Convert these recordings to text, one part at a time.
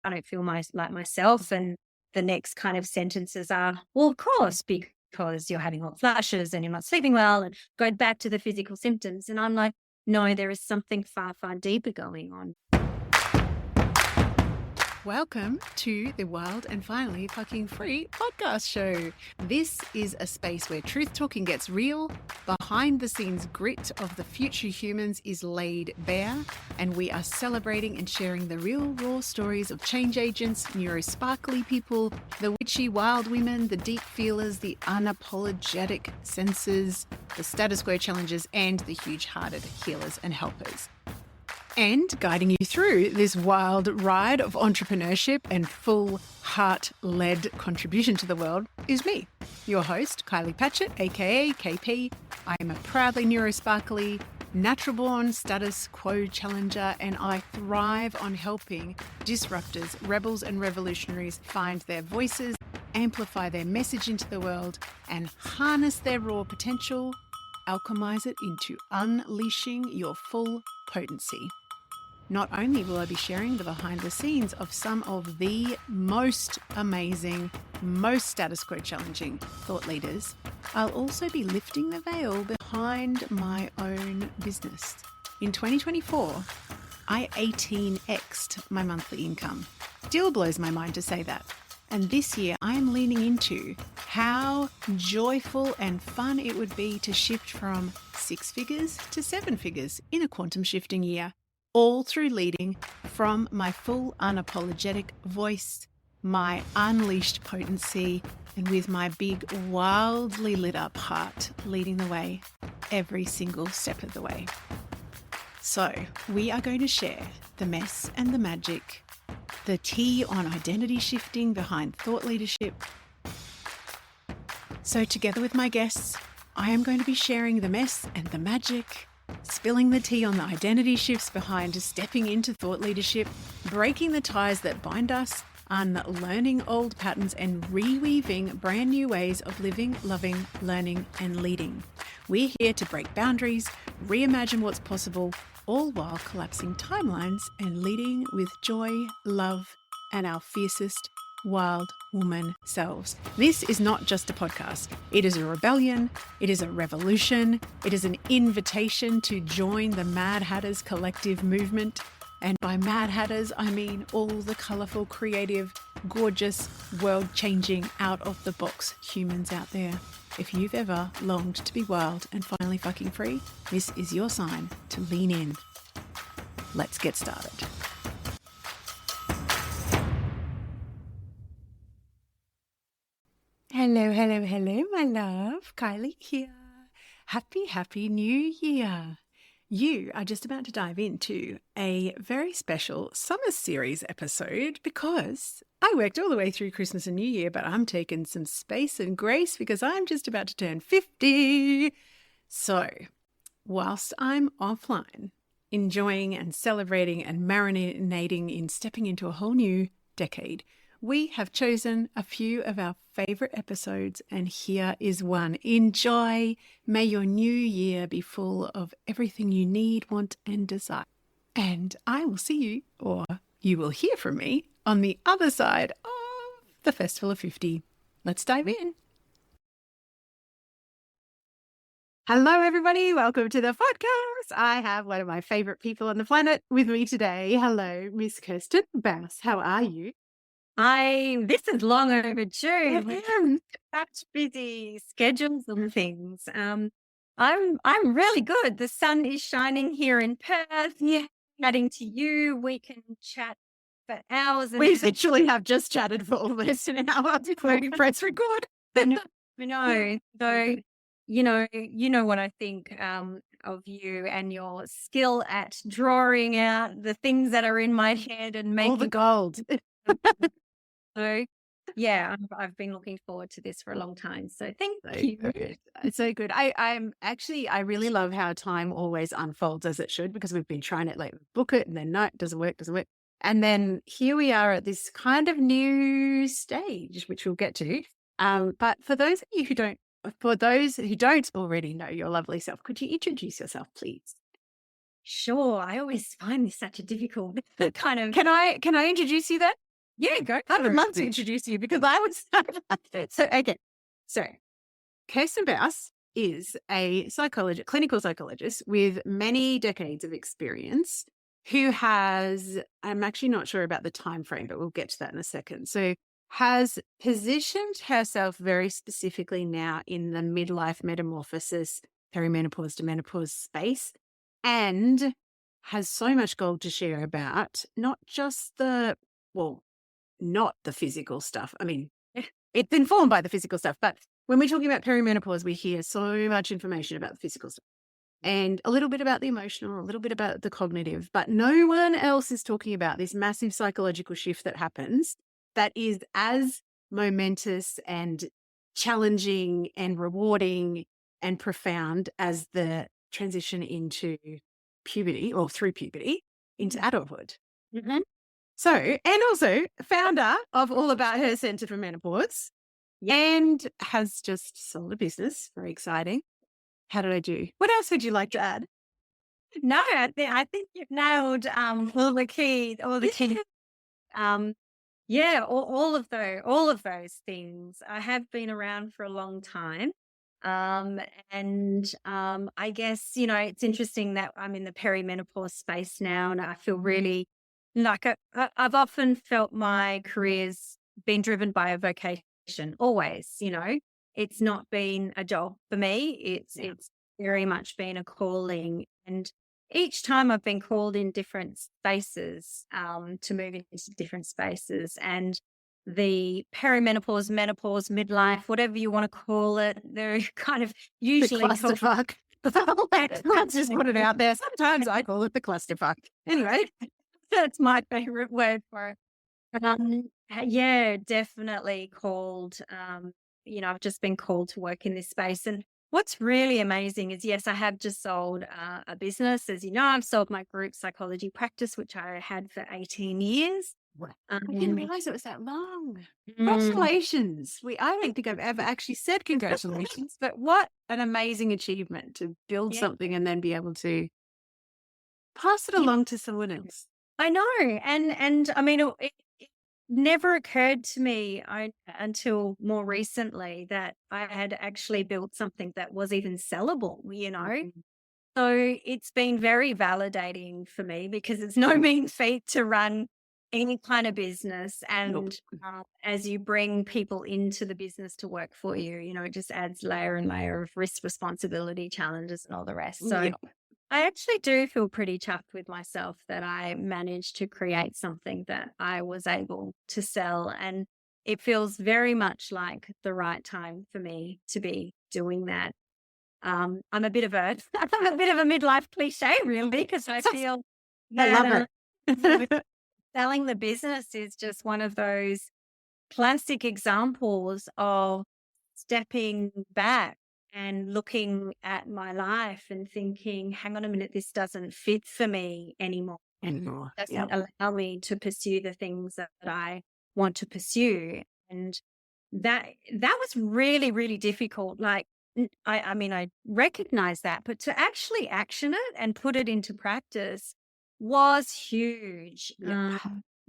I don't feel like myself. And the next kind of sentences are, well, of course, because you're having hot flashes and you're not sleeping well, and going back to the physical symptoms. And I'm like, no, there is something far, far deeper going on. Welcome to the Wild and Finally Fucking Free podcast show. This is a space where truth talking gets real, behind the scenes grit of the future humans is laid bare, and we are celebrating and sharing the real raw stories of change agents, neurosparkly people, the witchy wild women, the deep feelers, the unapologetic sensors, the status quo challengers, and the huge-hearted healers and helpers. And guiding you through this wild ride of entrepreneurship and full heart-led contribution to the world is me, your host, Kylie Patchett, aka KP. I am a proudly neurosparkly, natural-born status quo challenger, and I thrive on helping disruptors, rebels, and revolutionaries find their voices, amplify their message into the world, and harness their raw potential, alchemize it into unleashing your full potency. Not only will I be sharing the behind the scenes of some of the most amazing, most status quo challenging thought leaders, I'll also be lifting the veil behind my own business. In 2024, I 18x'd my monthly income. Still blows my mind to say that. And this year I am leaning into how joyful and fun it would be to shift from 6 figures to 7 figures in a quantum shifting year. All through leading from my full unapologetic voice, my unleashed potency, and with my big, wildly lit up heart leading the way every single step of the way. So we are going to share the mess and the magic, the tea on identity shifting behind thought leadership. So together with my guests, I am going to be sharing the mess and the magic, spilling the tea on the identity shifts behind stepping into thought leadership, breaking the ties that bind us, unlearning old patterns, and reweaving brand new ways of living, loving, learning, and leading. We're here to break boundaries, reimagine what's possible, all while collapsing timelines and leading with joy, love, and our fiercest wild woman selves. This is not just a podcast. It is a rebellion. It is a revolution. It is an invitation to join the Mad Hatters collective movement. And by Mad Hatters, I mean all the colourful, creative, gorgeous, world-changing, out-of-the-box humans out there. If you've ever longed to be wild and finally fucking free, this is your sign to lean in. Let's get started. Hello, hello, hello, my love. Kylie here. Happy New Year. You are just about to dive into a very special summer series episode because I worked all the way through Christmas and New Year, but I'm taking some space and grace because I'm just about to turn 50. So whilst I'm offline, enjoying and celebrating and marinating in stepping into a whole new decade, we have chosen a few of our favorite episodes, and here is one. Enjoy. May your new year be full of everything you need, want, and desire. And I will see you, or you will hear from me, on the other side of the Festival of 50. Let's dive in. Hello, everybody. Welcome to the podcast. I have one of my favorite people on the planet with me today. Hello, Miss Kirstin Bouse. How are you? This is long overdue. We have such busy schedules and things. I'm really good. The sun is shining here in Perth. Yeah, chatting to you. We can chat for hours. We literally have just chatted for almost an hour before we press record. No, so you know what I think of you and your skill at drawing out the things that are in my head and making all the gold. So, yeah, I've been looking forward to this for a long time. So thank you. It's so good. I really love how time always unfolds as it should, because we've been trying to book it and then no, it doesn't work. And then here we are at this kind of new stage, which we'll get to. But for those who don't already know your lovely self, could you introduce yourself, please? Sure. I always find this such a difficult kind of. Can I introduce you then? Yeah, go I for would it. love to introduce you because I was so okay. So Kirstin Bouse is a psychologist, clinical psychologist with many decades of experience who has, I'm actually not sure about the time frame, but we'll get to that in a second. So has positioned herself very specifically now in the midlife metamorphosis, perimenopause to menopause space, and has so much gold to share about not just not the physical stuff. I mean, it's informed by the physical stuff, but when we're talking about perimenopause, we hear so much information about the physical stuff and a little bit about the emotional, a little bit about the cognitive, but no one else is talking about this massive psychological shift that happens that is as momentous and challenging and rewarding and profound as the transition into puberty or through puberty into adulthood. Mhm. So, and also founder of All About Her Centre for Menopause and has just sold a business. Very exciting. How did I do? What else would you like to add? No, I think you've nailed all the key yeah, all of those things. I have been around for a long time. I guess, it's interesting that I'm in the perimenopause space now, and I feel really like I've often felt my career's been driven by a vocation, always, It's not been a job for me. It's very much been a calling. And each time I've been called in different spaces, to move into different spaces, and the perimenopause, menopause, midlife, whatever you want to call it, they're kind of The usually clusterfuck. Let's just put it out there. Sometimes I call it the clusterfuck. Anyway, that's my favorite word for it. Yeah, definitely called. I've just been called to work in this space. And what's really amazing is, yes, I have just sold a business. As you know, I've sold my group psychology practice, which I had for 18 years. wow. I didn't realize it was that long. Mm, Congratulations. I don't think I've ever actually said congratulations, but what an amazing achievement to build yeah, something and then be able to pass it yeah, along to someone else. I know. And I mean, it never occurred to me until more recently that I had actually built something that was even sellable. Mhm. So it's been very validating for me because it's no mean feat to run any kind of business. Nope. And as you bring people into the business to work for you, it just adds layer and layer of risk, responsibility, challenges, and all the rest. So Yep. I actually do feel pretty chuffed with myself that I managed to create something that I was able to sell. And it feels very much like the right time for me to be doing that. I'm a bit of a I'm a bit of a midlife cliche, really, because I feel I that love it. selling the business is just one of those classic examples of stepping back and looking at my life and thinking, hang on a minute, this doesn't fit for me anymore. Anymore. Doesn't allow me to pursue the things that I want to pursue. And that was really, really difficult. Like, I mean, I recognize that, but to actually action it and put it into practice was huge. Yep.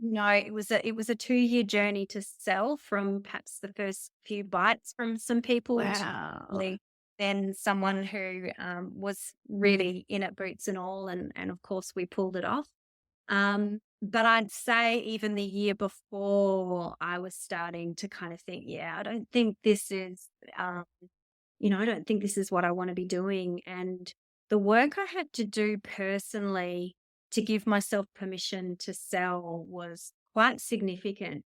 No, it was a 2-year journey to sell, from perhaps the first few bites from some people to Wow. really then someone who was really in it, boots and all, and of course we pulled it off. But I'd say even the year before, I was starting to kind of think, yeah, I don't think this is, I don't think this is what I want to be doing. And the work I had to do personally to give myself permission to sell was quite significant,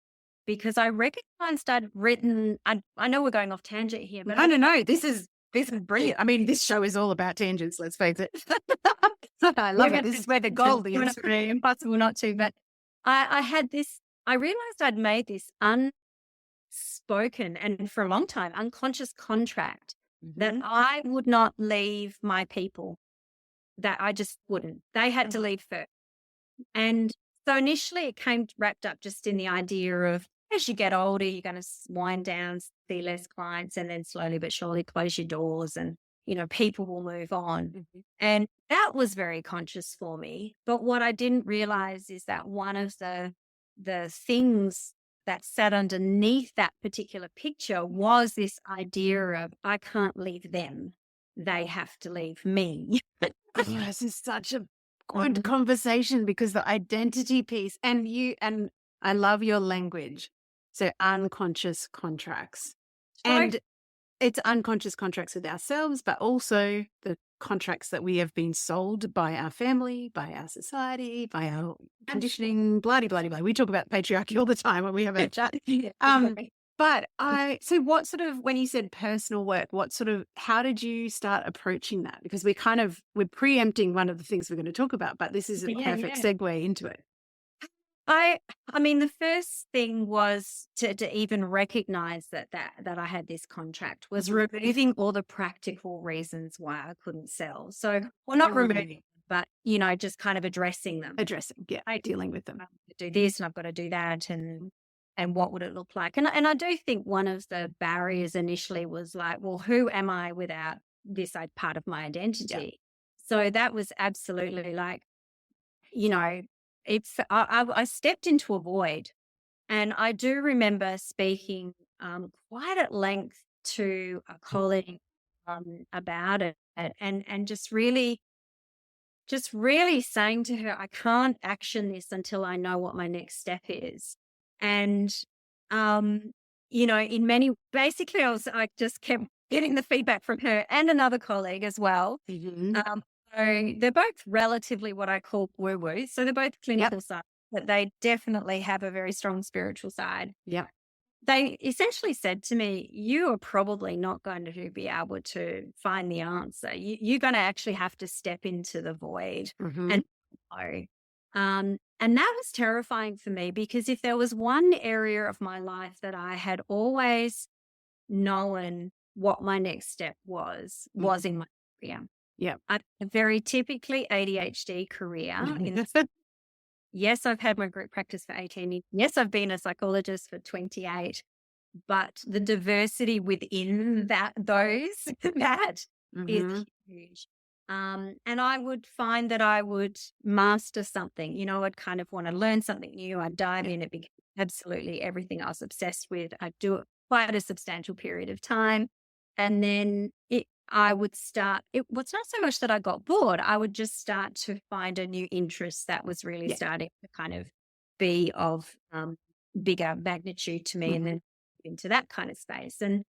because I recognized I'd written, I know we're going off tangent here, but No. This is brilliant. I mean, this show is all about tangents, let's face it. I love it. This is where the gold is. It's impossible not to. But I had this, I realized I'd made this unspoken and for a long time unconscious contract that Mhm. I would not leave my people, that I just wouldn't. They had to leave first. And so initially it came wrapped up just in the idea of, as you get older, you're going to wind down, see less clients, and then slowly but surely close your doors, and, people will move on. Mhm. And that was very conscious for me. But what I didn't realize is that one of the the things that sat underneath that particular picture was this idea of, I can't leave them. They have to leave me. Oh, this is such a good conversation, because the identity piece, and I love your language. So unconscious contracts. And it's unconscious contracts with ourselves, but also the contracts that we have been sold by our family, by our society, by our conditioning, blah, blah, blah. We talk about patriarchy all the time when we have a chat. So what sort of, when you said personal work, how did you start approaching that? Because we're preempting one of the things we're going to talk about, but this is a perfect segue into it. I mean, the first thing was to even recognize that I had this contract, was removing all the practical reasons why I couldn't sell. So, well, not removing, but, just kind of addressing them. Dealing with them. I've got to do this and I've got to do that, and what would it look like? And I do think one of the barriers initially was like, well, who am I without this part of my identity? So that was absolutely like, I stepped into a void, and I do remember speaking quite at length to a colleague about it, and just really saying to her, I can't action this until I know what my next step is. And basically I just kept getting the feedback from her and another colleague as well. So they're both relatively what I call woo-woo. So they're both clinical side, but they definitely have a very strong spiritual side. Yeah. They essentially said to me, you are probably not going to be able to find the answer. You're going to actually have to step into the void and know. And that was terrifying for me, because if there was one area of my life that I had always known what my next step was in my career. Yeah. I had a very typically ADHD career. Yes, I've had my group practice for 18 years. Yes, I've been a psychologist for 28. But the diversity within that is huge. And I would find that I would master something. I'd kind of want to learn something new. I'd dive in. It became absolutely everything I was obsessed with. I'd do it quite a substantial period of time. And then I would start, it was not so much that I got bored. I would just start to find a new interest that was really starting to kind of be of bigger magnitude to me, and then into that kind of space. And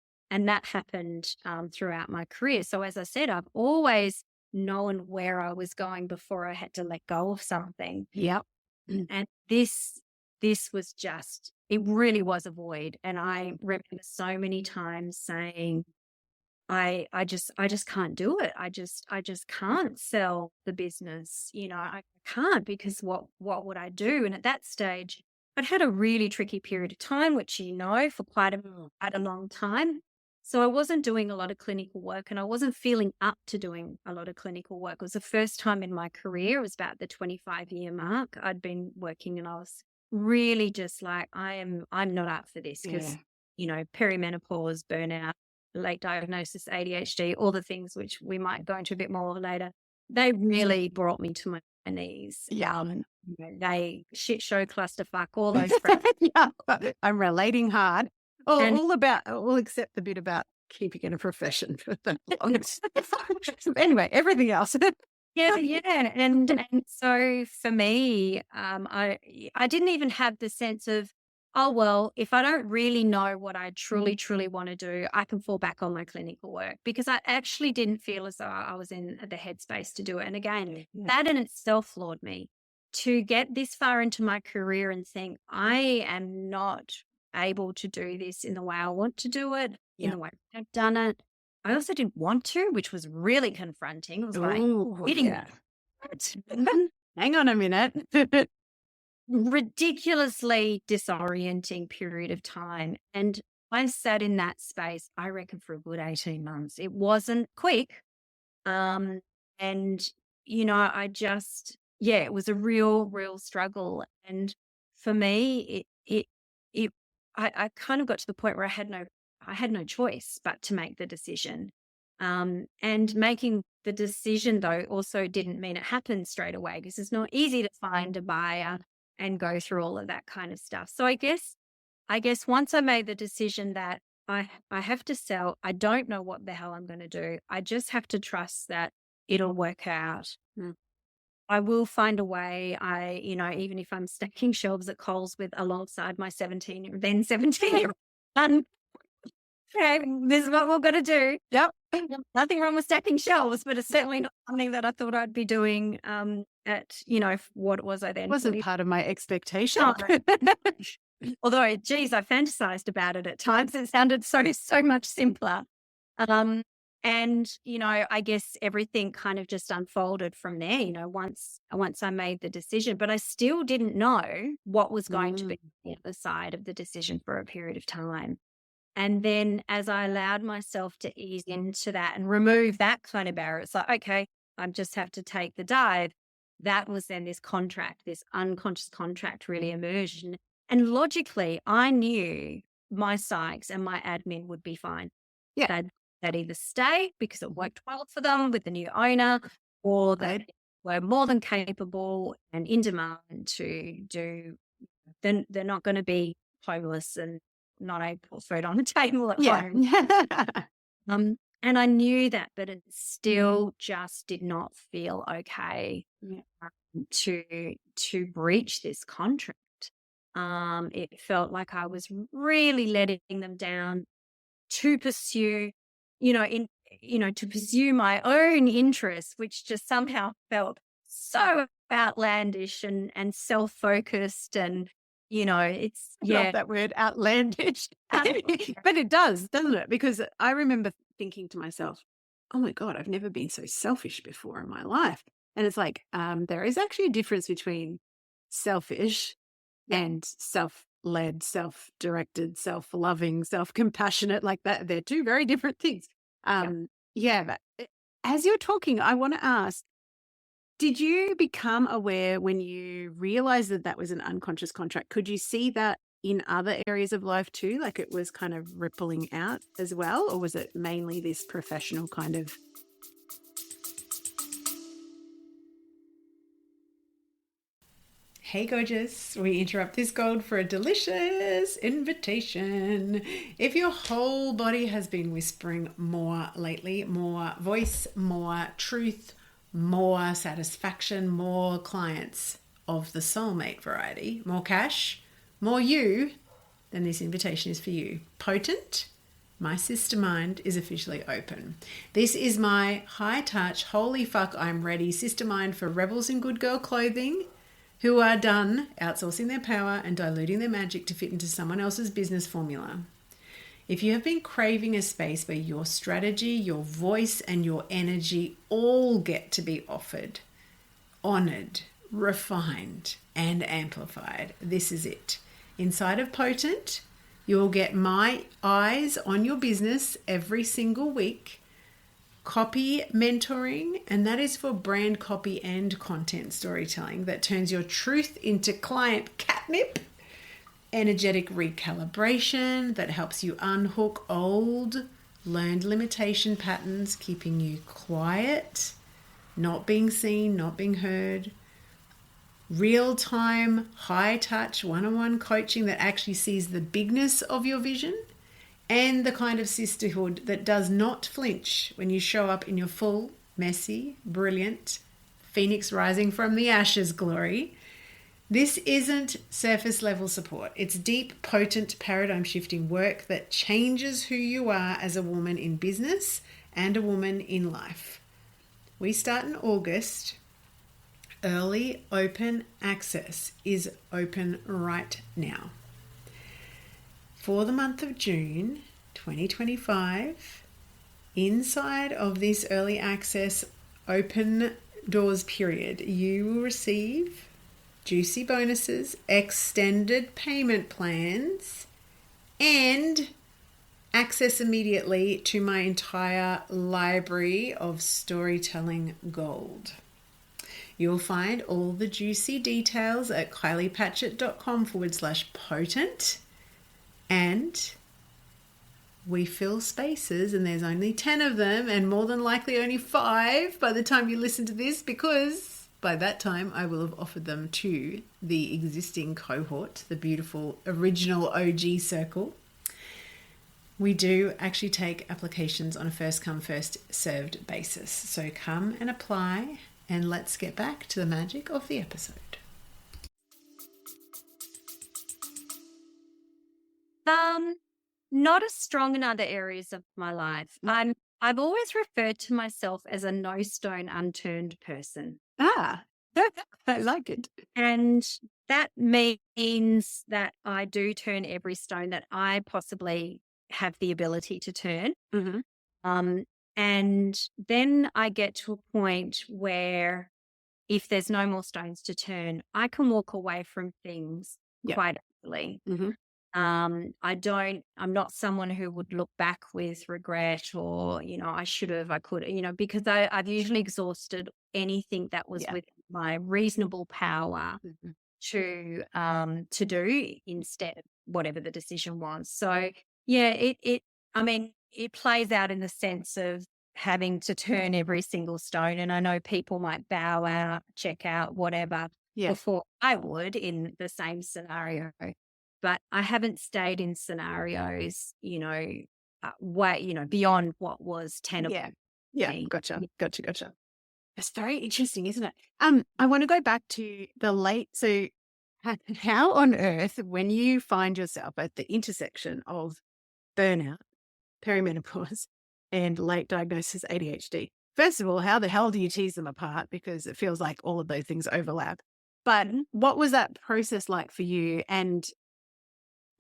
that happened throughout my career. So as I said, I've always known where I was going before I had to let go of something. Yep. And this was just, it really was a void. And I remember so many times saying, I just can't do it. I just can't sell the business. I can't, because what would I do? And at that stage, I'd had a really tricky period of time, which, for quite a long time. So I wasn't doing a lot of clinical work, and I wasn't feeling up to doing a lot of clinical work. It was the first time in my career. It was about the 25-year mark. I'd been working, and I was really just like, I'm not up for this, because, perimenopause, burnout, late diagnosis, ADHD, all the things which we might go into a bit more later, they really brought me to my knees. Yeah. They shit show, clusterfuck, all those I'm relating hard. All except the bit about keeping in a profession for the longest. Anyway, everything else. And so for me, I didn't even have the sense of, oh, well, if I don't really know what I truly, truly want to do, I can fall back on my clinical work, because I actually didn't feel as though I was in the headspace to do it. And again, that in itself floored me, to get this far into my career and think, I am not able to do this in the way I want to do it, in the way I've done it. I also didn't want to, which was really confronting. It was hang on a minute. Ridiculously disorienting period of time. And I sat in that space, I reckon, for a good 18 months. It wasn't quick. And, it was a real struggle. And for me, I kind of got to the point where I had no choice but to make the decision. And making the decision, though, also didn't mean it happened straight away, because it's not easy to find a buyer and go through all of that kind of stuff. So I guess once I made the decision that I have to sell, I don't know what the hell I'm going to do. I just have to trust that it'll work out. Mm. I will find a way. Even if I'm stacking shelves at Coles with alongside my 17-year-old son, okay, this is what we're going to do. Yep. Nothing wrong with stacking shelves, but it's certainly not something that I thought I'd be doing at, what was I then? Wasn't part of my expectation. Although, geez, I fantasized about it at times. It sounded so much simpler. I guess everything kind of just unfolded from there, once I made the decision. But I still didn't know what was going to be the other side of the decision for a period of time. And then as I allowed myself to ease into that and remove that kind of barrier, it's like, okay, I just have to take the dive. That was then this unconscious contract really emerged. And logically, I knew my psychs and my admin would be fine. Yeah. They'd either stay because it worked well for them with the new owner, or they were more than capable and in demand to do. Then they're not going to be homeless and not able to put food on the table at home. And I knew that, but it still just did not feel okay to breach this contract. It felt like I was really letting them down to pursue, to pursue my own interests, which just somehow felt so outlandish and self-focused. And, it's, I love that word, outlandish. But it does, doesn't it? Because I remember thinking to myself, oh my God, I've never been so selfish before in my life. And it's like, there is actually a difference between selfish and self-led, self-directed, self-loving, self-compassionate, like that. They're two very different things. But as you're talking, I want to ask, did you become aware when you realized that was an unconscious contract? Could you see that in other areas of life too? Like it was kind of rippling out as well? Or was it mainly this professional kind of? Hey gorgeous, we interrupt this gold for a delicious invitation. If your whole body has been whispering more lately, more voice, more truth, more satisfaction, more clients of the soulmate variety, more cash, more you, then this invitation is for you. Potent, my sister mind is officially open. This is my high touch, holy fuck, I'm ready sister mind for rebels in good girl clothing who are done outsourcing their power and diluting their magic to fit into someone else's business formula. If you have been craving a space where your strategy, your voice, and your energy all get to be offered, honored, refined, and amplified, this is it. Inside of Potent, you'll get my eyes on your business every single week, copy mentoring, and that is for brand copy and content storytelling that turns your truth into client catnip, energetic recalibration that helps you unhook old learned limitation patterns, keeping you quiet, not being seen, not being heard, real-time, high-touch, one-on-one coaching that actually sees the bigness of your vision, and the kind of sisterhood that does not flinch when you show up in your full, messy, brilliant, phoenix rising from the ashes glory. This isn't surface level support. It's deep, potent, paradigm shifting work that changes who you are as a woman in business and a woman in life. We start in August. Early open access is open right now. For the month of June 2025, inside of this early access open doors period, you will receive juicy bonuses, extended payment plans, and access immediately to my entire library of storytelling gold. You'll find all the juicy details at kyliepatchett.com/potent. And we fill spaces, and there's only 10 of them, and more than likely only 5 by the time you listen to this, because By that time, I will have offered them to the existing cohort, the beautiful original OG circle. We do actually take applications on a first come, first served basis. So come and apply, and let's get back to the magic of the episode. Not as strong in other areas of my life. I've always referred to myself as a no stone unturned person. Ah, I like it. And that means that I do turn every stone that I possibly have the ability to turn. Mm-hmm. And then I get to a point where if there's no more stones to turn, I can walk away from things quite easily. Mm-hmm. I'm not someone who would look back with regret or, I should have, I could, because I've usually exhausted anything that was within my reasonable power to do instead of whatever the decision was. So yeah, it plays out in the sense of having to turn every single stone. And I know people might bow out, check out, whatever before I would in the same scenario. But I haven't stayed in scenarios, beyond what was tenable. Yeah. Gotcha. It's very interesting, isn't it? I want to go back to the late. So, how on earth, when you find yourself at the intersection of burnout, perimenopause, and late diagnosis ADHD? First of all, how the hell do you tease them apart? Because it feels like all of those things overlap. But what was that process like for you? And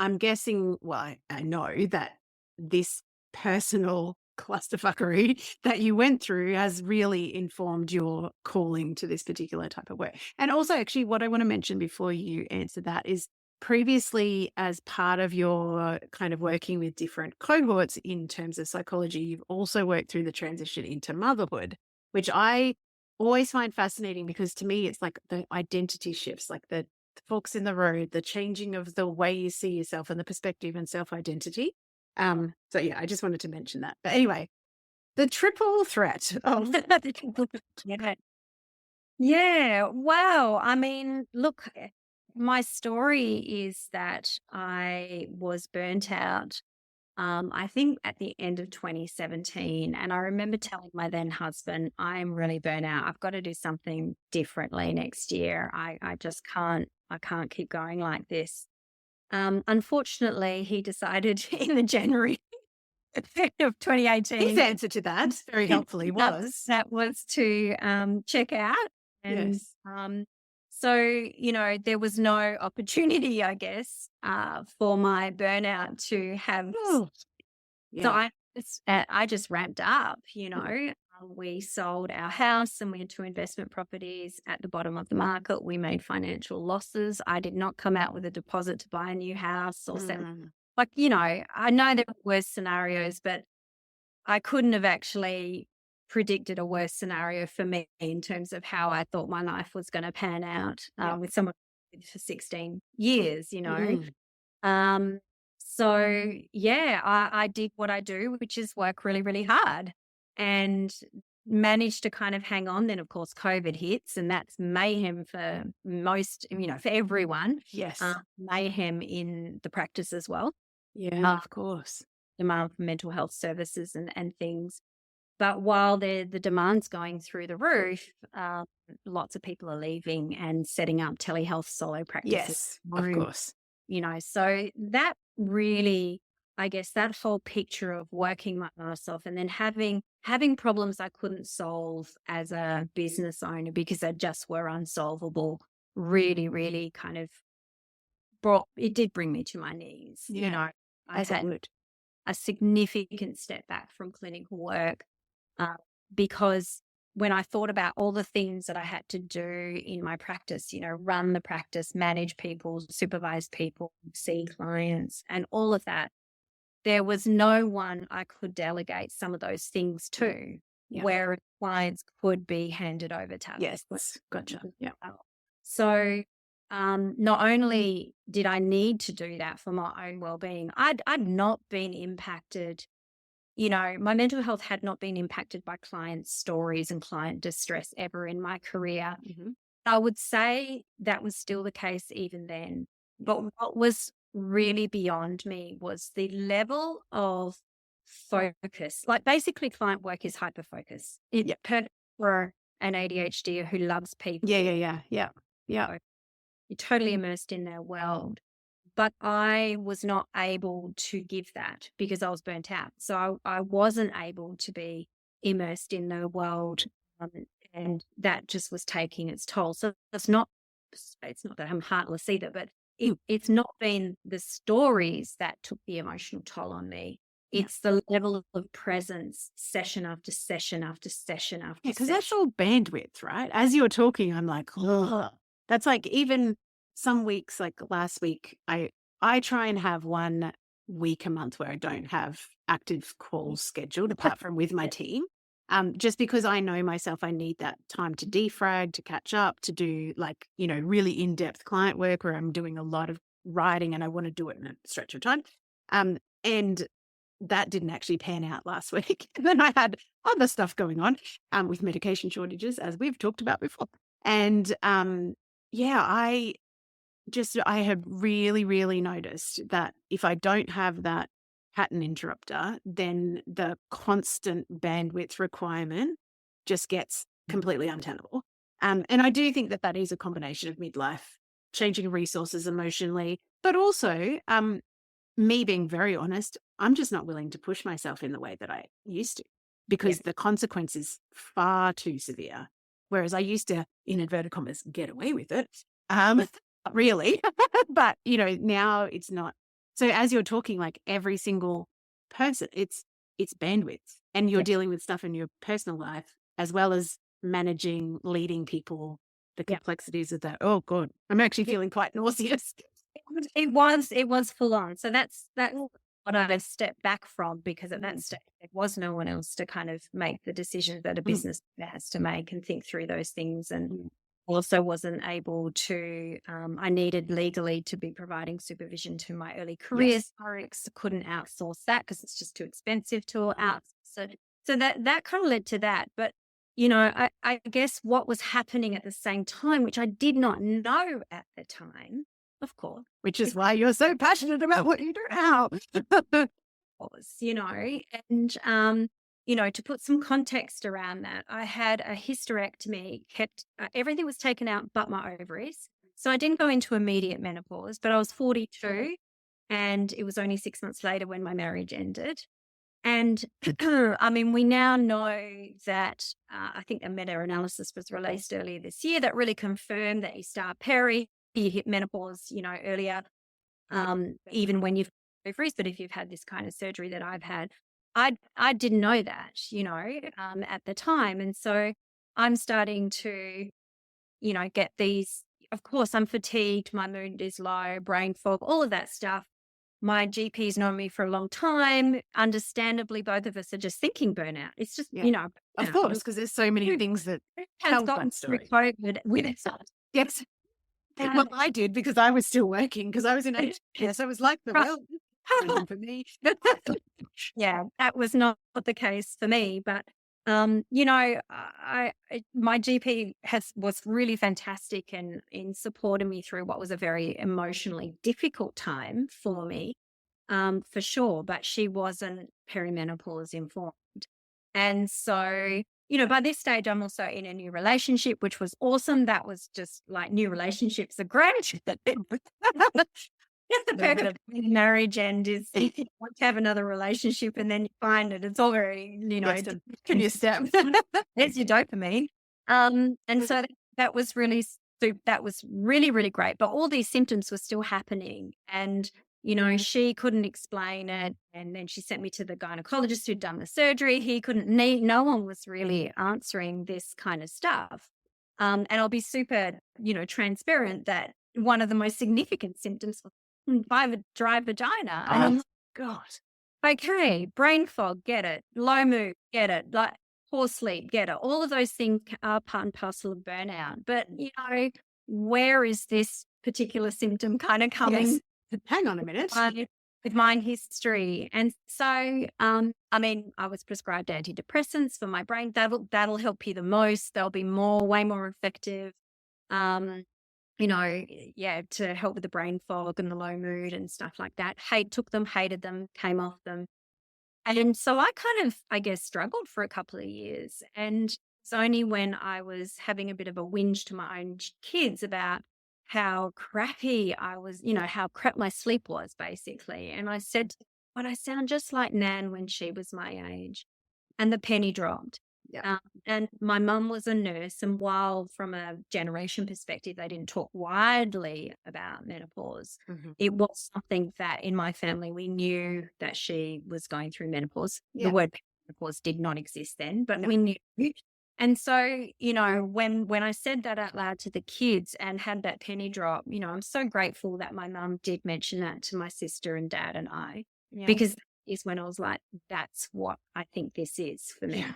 I'm guessing, well, I know that this personal clusterfuckery that you went through has really informed your calling to this particular type of work. And also, actually, what I want to mention before you answer that is previously, as part of your kind of working with different cohorts in terms of psychology, you've also worked through the transition into motherhood, which I always find fascinating because to me, it's like the identity shifts, like the forks in the road, the changing of the way you see yourself and the perspective and self-identity. So yeah, I just wanted to mention that. But anyway, the triple threat of Yeah. Wow. I mean, look, my story is that I was burnt out, I think at the end of 2017. And I remember telling my then husband, I'm really burnt out. I've got to do something differently next year. I just can't keep going like this. Unfortunately, he decided in the January of 2018. his answer to that very helpfully was that was to check out. And so, there was no opportunity, I guess, for my burnout to have. So I just ramped up, We sold our house and we had 2 investment properties at the bottom of the market. We made financial losses. I did not come out with a deposit to buy a new house or I know there were worse scenarios, but I couldn't have actually predicted a worse scenario for me in terms of how I thought my life was going to pan out with someone for 16 years, So yeah, I did what I do, which is work really, really hard and managed to kind of hang on. Then of course COVID hits and that's mayhem for most, for everyone. Yes. Mayhem in the practice as well. Yeah, of course. Demand for mental health services and things. But while the demand's going through the roof, lots of people are leaving and setting up telehealth solo practices. Yes, of course. So that really, I guess, that whole picture of working my ass off and then having problems I couldn't solve as a business owner because they just were unsolvable, really, really kind of did bring me to my knees. Yeah. I had a significant step back from clinical work because when I thought about all the things that I had to do in my practice, run the practice, manage people, supervise people, see clients, and all of that, there was no one I could delegate some of those things to where clients could be handed over to others. Yes, gotcha. Yeah. So not only did I need to do that for my own well-being, I'd not been impacted my mental health had not been impacted by client stories and client distress ever in my career. Mhm. I would say that was still the case even then. But what was really beyond me was the level of focus. Like basically client work is hyper focus. It's perfect for an ADHD who loves people. Yeah. You're totally immersed in their world. But I was not able to give that because I was burnt out. So I wasn't able to be immersed in the world, and that just was taking its toll. So it's not that I'm heartless either, but it's not been the stories that took the emotional toll on me. It's the level of presence, session after session after session after Yeah, because session. that's all bandwidth, right? As you're talking, I'm like, ugh. That's like even some weeks, like last week, I try and have 1 week a month where I don't have active calls scheduled apart from with my team. Just because I know myself, I need that time to defrag, to catch up, to do like, really in-depth client work where I'm doing a lot of writing and I want to do it in a stretch of time. And that didn't actually pan out last week. And then I had other stuff going on with medication shortages, as we've talked about before. And I have really, really noticed that if I don't have that pattern interrupter, then the constant bandwidth requirement just gets completely untenable. And I do think that is a combination of midlife, changing resources emotionally, but also me being very honest, I'm just not willing to push myself in the way that I used to because the consequence is far too severe. Whereas I used to, in inverted commas, get away with it. Not really, but now it's not. So as you're talking, like every single person, it's bandwidth, and you're dealing with stuff in your personal life as well as managing, leading people, the complexities of that. Oh God, I'm actually feeling quite nauseous. It was full on. So that's what I've stepped back from, because at that stage there was no one else to kind of make the decisions that a business has to make and think through those things. And also wasn't able to, I needed legally to be providing supervision to my early career colleagues. Couldn't outsource that because it's just too expensive to outsource. So that kind of led to that. But I guess what was happening at the same time, which I did not know at the time, of course. Which is why you're so passionate about what you do now. And, to put some context around that, I had a hysterectomy, everything was taken out but my ovaries. So I didn't go into immediate menopause, but I was 42 and it was only 6 months later when my marriage ended. And I mean, we now know that I think a meta-analysis was released earlier this year that really confirmed that you start you hit menopause, earlier, even when you've ovaries. But if you've had this kind of surgery that I've had, I didn't know that, at the time. And so I'm starting to, get these, of course, I'm fatigued, my mood is low, brain fog, all of that stuff. My GP's known me for a long time. Understandably, both of us are just thinking burnout. It's just, of course, because there's so many things that has gotten through COVID with it. Yes. Well, I did because I was still working because I was in HTS. So it was like the world for me. Yeah, that was not the case for me. But, my GP was really fantastic in supporting me through what was a very emotionally difficult time for me, for sure. But she wasn't perimenopause informed. And so, by this stage, I'm also in a new relationship, which was awesome. That was just like, new relationships are great. That's the perk of marriage, and is you want to have another relationship and then you find it. It's all very, Can you step? There's your dopamine. And so that was really, really, really great. But all these symptoms were still happening. And she couldn't explain it. And then she sent me to the gynecologist who'd done the surgery. He couldn't, no one was really answering this kind of stuff. And I'll be super, transparent that one of the most significant symptoms was dry vagina. And I'm like, God. Okay, brain fog, get it. Low mood, get it. Like poor sleep, get it. All of those things are part and parcel of burnout. But, where is this particular symptom kind of coming? Yes. Hang on a minute. with my history. And so, I mean, I was prescribed antidepressants for my brain. That'll help you the most. They'll be way more effective. Um, yeah, to help with the brain fog and the low mood and stuff like that. Took them, hated them, came off them. And so I kind of, I guess, struggled for a couple of years. And it's only when I was having a bit of a whinge to my own kids about how crappy I was, how crap my sleep was, basically. And I said, but I sound just like Nan when she was my age. And the penny dropped. Yeah. And my mum was a nurse. And while from a generation perspective, they didn't talk widely about menopause, it was something that in my family, we knew that she was going through menopause. Yeah. The word menopause did not exist then, but we knew. And so, when I said that out loud to the kids and had that penny drop, I'm so grateful that my mum did mention that to my sister and dad and I, because is when I was like, that's what I think this is for me. Yeah.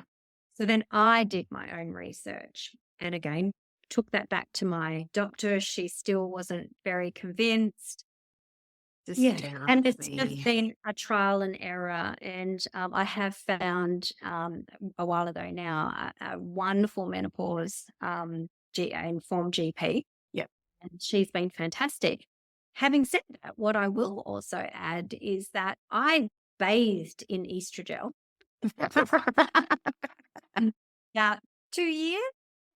So then I did my own research and again, took that back to my doctor. She still wasn't very convinced. And it's just been a trial and error. And I have found a while ago now a wonderful menopause informed GP. Yep. And she's been fantastic. Having said that, what I will also add is that I bathed in estrogel. About 2 years.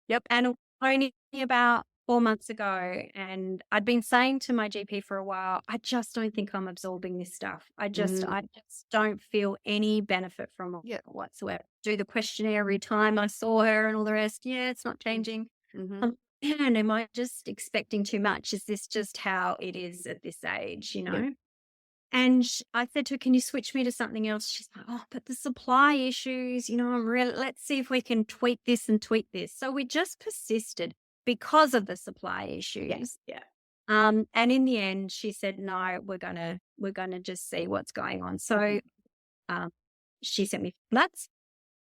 Yep. And only about 4 months ago. And I'd been saying to my GP for a while, I just don't think I'm absorbing this stuff. I just don't feel any benefit from it whatsoever. Do the questionnaire every time I saw her and all the rest. Yeah, it's not changing. And am I just expecting too much? Is this just how it is at this age, Yeah. And I said to her, can you switch me to something else? She's like, oh, but the supply issues, let's see if we can tweak this and tweak this. So we just persisted because of the supply issues. Yeah. And in the end, she said, no, we're gonna just see what's going on. So she sent me bloods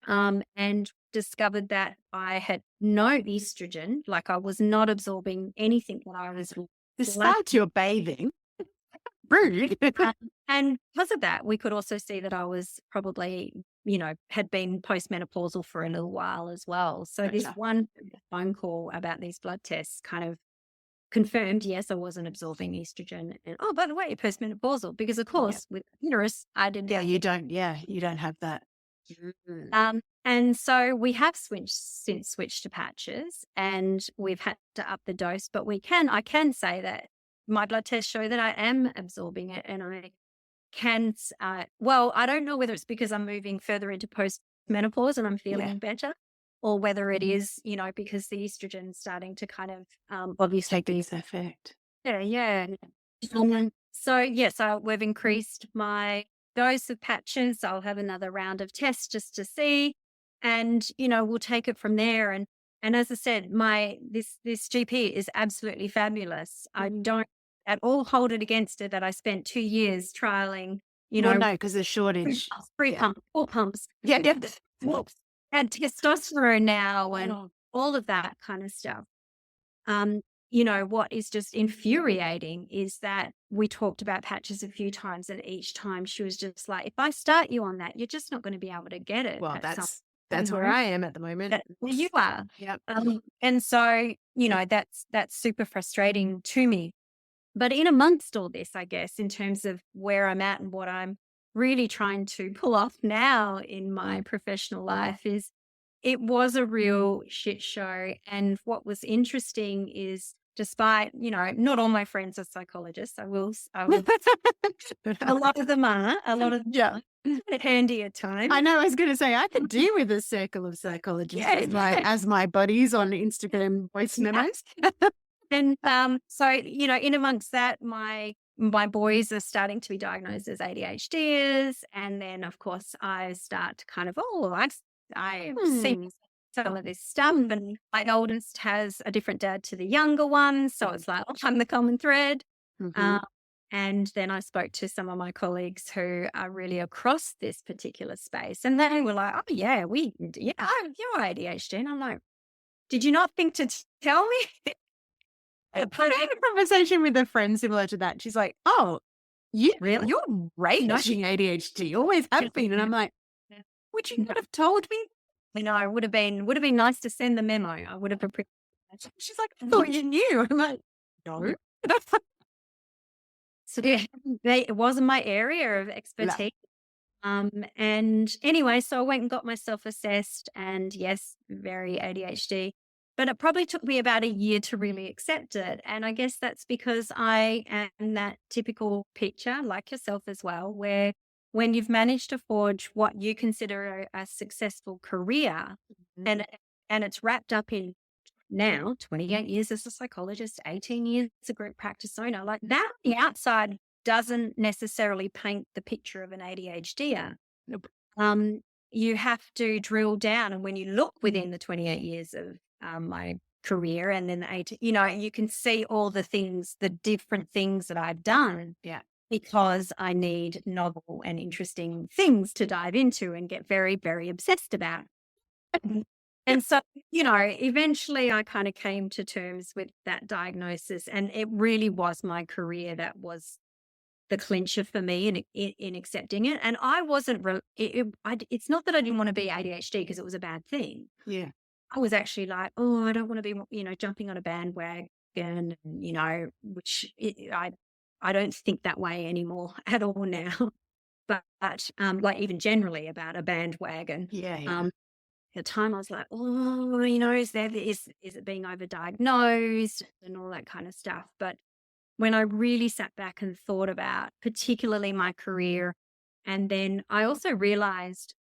and discovered that I had no estrogen, like I was not absorbing anything when I was. Besides your bathing. Rude. And because of that, we could also see that I was probably, had been postmenopausal for a little while as well. So this one phone call about these blood tests kind of confirmed, yes, I wasn't absorbing estrogen. And, oh, by the way, you're postmenopausal, because of course with uterus, I didn't. Yeah, you don't have that. And so we have since switched to patches and we've had to up the dose, but I can say that my blood tests show that I am absorbing it and I can, I don't know whether it's because I'm moving further into postmenopause and I'm feeling better or whether it is, because the estrogen's starting to kind of obviously take these effect. Yeah. So we've increased my dose of patches. I'll have another round of tests just to see and, we'll take it from there. And as I said, this GP is absolutely fabulous. I don't at all hold it against her that I spent 2 years trialing, no, because there's shortage. 3 pumps, 4 pumps. Yeah. And testosterone now and all of that kind of stuff. What is just infuriating is that we talked about patches a few times and each time she was just like, if I start you on that, you're just not going to be able to get it. Well, that's where I am at the moment. Where you are. Yep. And so, that's super frustrating to me. But in amongst all this, I guess, in terms of where I'm at and what I'm really trying to pull off now in my professional life is it was a real shit show. And what was interesting is despite, not all my friends are psychologists, I will a lot of them are, handy at times. I know, I was going to say, I could do with a circle of psychologists as my buddies on Instagram voice memos. And so, in amongst that, my boys are starting to be diagnosed as ADHDers. And then, of course, I start to kind of, I see some of this stuff. And my oldest has a different dad to the younger one. So it's like, I'm the common thread. And then I spoke to some of my colleagues who are really across this particular space. And they were like, oh, yeah, you're ADHD. And I'm like, did you not think to tell me? I had a conversation with a friend similar to that. She's like, oh, Really? You're raging ADHD, always have been. And I'm like, would you not have told me? You know, it would have been nice to send the memo. I would have appreciated that. She's like, I thought you knew. I'm like, no. So yeah, it wasn't my area of expertise. And anyway, so I went and got myself assessed, and yes, very ADHD. But it probably took me about a year to really accept it. And I guess that's because I am that typical picture, like yourself as well, where when you've managed to forge what you consider a successful career, and it's wrapped up in now 28 years as a psychologist, 18 years as a group practice owner, like that on the outside doesn't necessarily paint the picture of an ADHDer. Nope. You have to drill down, and when you look within the 28 years of my career, and then the 18, you know, you can see all the things, the different things that I've done. Yeah. Because I need novel and interesting things to dive into and get very, very obsessed about. And so, you know, eventually I kind of came to terms with that diagnosis, and it really was my career that was the clincher for me in accepting it. And I wasn't, it's not that I didn't want to be ADHD because it was a bad thing. Yeah. I was actually like, oh, I don't want to be, you know, jumping on a bandwagon, and, you know, which I don't think that way anymore at all now. But like even generally about a bandwagon. Yeah. At the time I was like, oh, you know, is it being overdiagnosed and all that kind of stuff. But when I really sat back and thought about particularly my career, and then I also realized,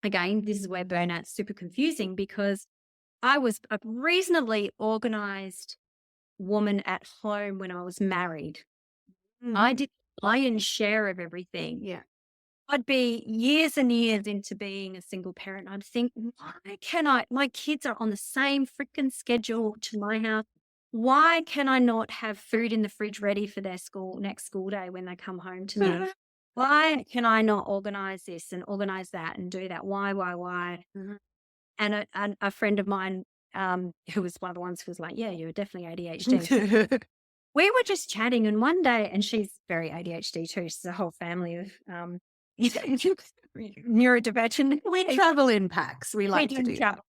again, this is where burnout's super confusing, because I was a reasonably organized woman at home when I was married. I did the lion's share of everything. Yeah. I'd be years and years into being a single parent. I'd think, why can my kids are on the same freaking schedule to my house. Why can I not have food in the fridge ready for their next school day when they come home to me? Why can I not organize this and organize that and do that? Why? And a friend of mine, who was one of the ones who was like, yeah, you're definitely ADHD. We were just chatting, and one day, and she's very ADHD too. She's a whole family of neurodivergent. We travel in packs. We like to do that.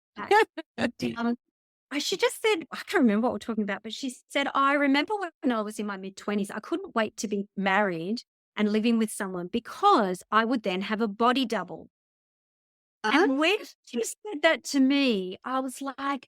She just said, I can't remember what we're talking about, but she said, I remember when I was in my mid-20s, I couldn't wait to be married and living with someone because I would then have a body double. And when she said that to me, I was like,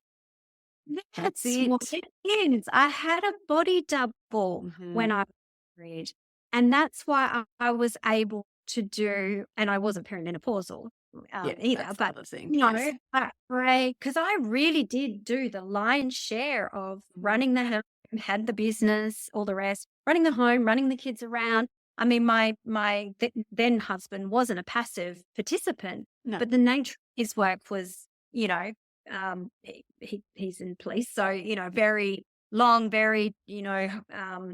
that's what it is. I had a body double when I was married. And that's why I was able to do, and I wasn't perimenopausal either, but you know, because I really did do the lion's share of running the home, had the business, all the rest, running the home, running the kids around. I mean, my then husband wasn't a passive participant, but the nature of his work was, you know, he's in police, so, you know, very long, very, you know,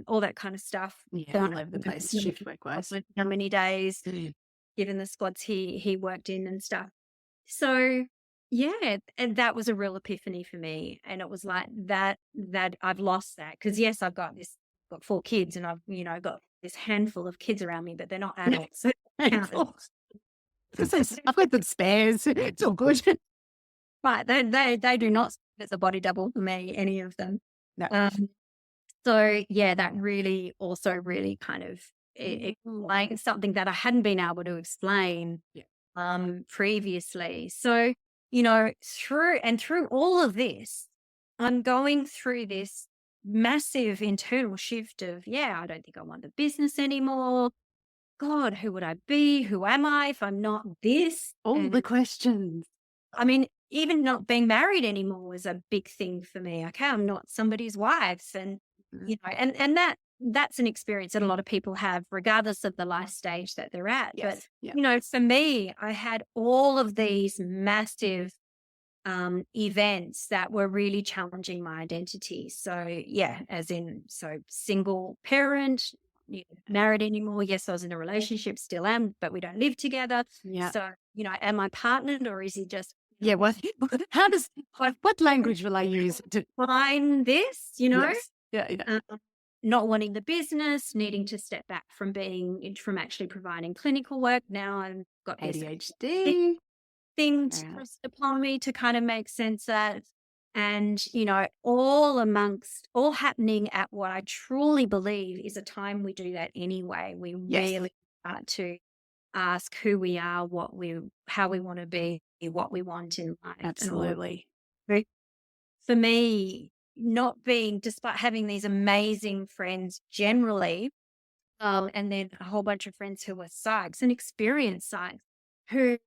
all that kind of stuff. Yeah, all over the place, shift work-wise. How many days, given the squads he worked in and stuff. So, yeah, and that was a real epiphany for me. And it was like that I've lost that. Because, yes, I've got 4 kids, and I've, you know, got this handful of kids around me, but they're not adults. So I've got the spares. It's all good. Right. They do not as a body double for me, any of them. No. So yeah, that really also really kind of explains something that I hadn't been able to explain previously. So, you know, through all of this, I'm going through this massive internal shift of, I don't think I want the business anymore. God, who would I be? Who am I if I'm not this? All the questions. I mean, even not being married anymore was a big thing for me. Okay, I'm not somebody's wife, and you know, and that's an experience that a lot of people have, regardless of the life stage that they're at. Yes. But you know, for me, I had all of these massive events that were really challenging my identity. So single parent, married anymore. Yes, I was in a relationship, still am, but we don't live together. Yeah. So, you know, am I partnered, or is he just what language will I use to find this, you know? Yes. Yeah. not wanting the business, needing to step back from actually providing clinical work. Now I've got this ADHD. thing Yeah. pressed upon me to kind of make sense of. And, all happening at what I truly believe is a time we do that anyway. We Yes. really start to ask who we are, how we want to be, what we want in life. Absolutely. For me, despite having these amazing friends generally, and then a whole bunch of friends who are psychs and experienced psychs who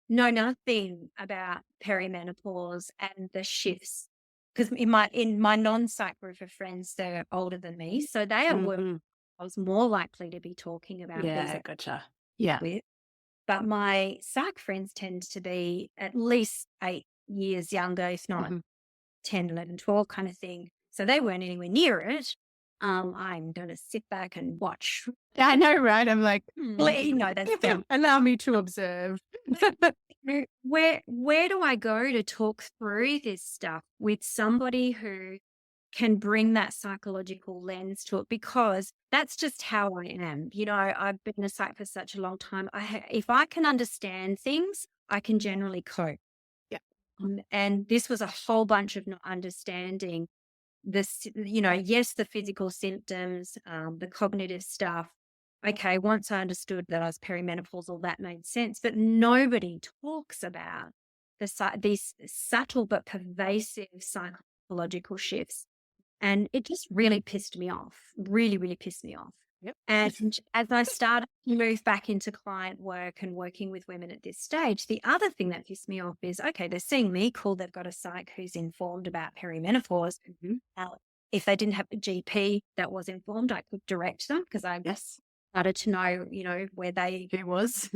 know nothing about perimenopause and the shifts. Because in my non-psych group of friends, they're older than me, so they are I was more likely to be talking about these gotcha. Yeah. with. But my psych friends tend to be at least 8 years younger, if not 10, 11, 12 kind of thing. So they weren't anywhere near it. I'm going to sit back and watch. I know, right? I'm like, that's allow me to observe. Where do I go to talk through this stuff with somebody who can bring that psychological lens to it? Because that's just how I am. I've been a psych for such a long time. If I can understand things, I can generally cope. Yeah. And this was a whole bunch of not understanding this, yes, the physical symptoms, the cognitive stuff. Okay, once I understood that I was perimenopausal, that made sense. But nobody talks about these subtle but pervasive psychological shifts. And it just really pissed me off, really, really pissed me off. Yep. And as I started to move back into client work and working with women at this stage, the other thing that pissed me off is, okay, they're seeing me, cool, they've got a psych who's informed about perimenopause. If they didn't have a GP that was informed, I could direct them because I started to know, where they... Who was?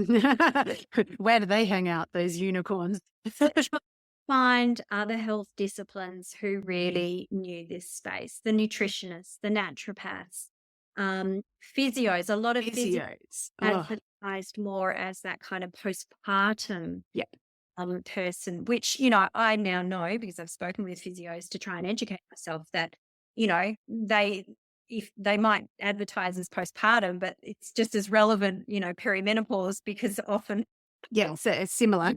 Where do they hang out, those unicorns? Find other health disciplines who really knew this space, the nutritionists, the naturopaths, physios. A lot of physios advertised more as that kind of postpartum person, which, I now know because I've spoken with physios to try and educate myself that, they might advertise as postpartum, but it's just as relevant, perimenopause, because often so it's similar.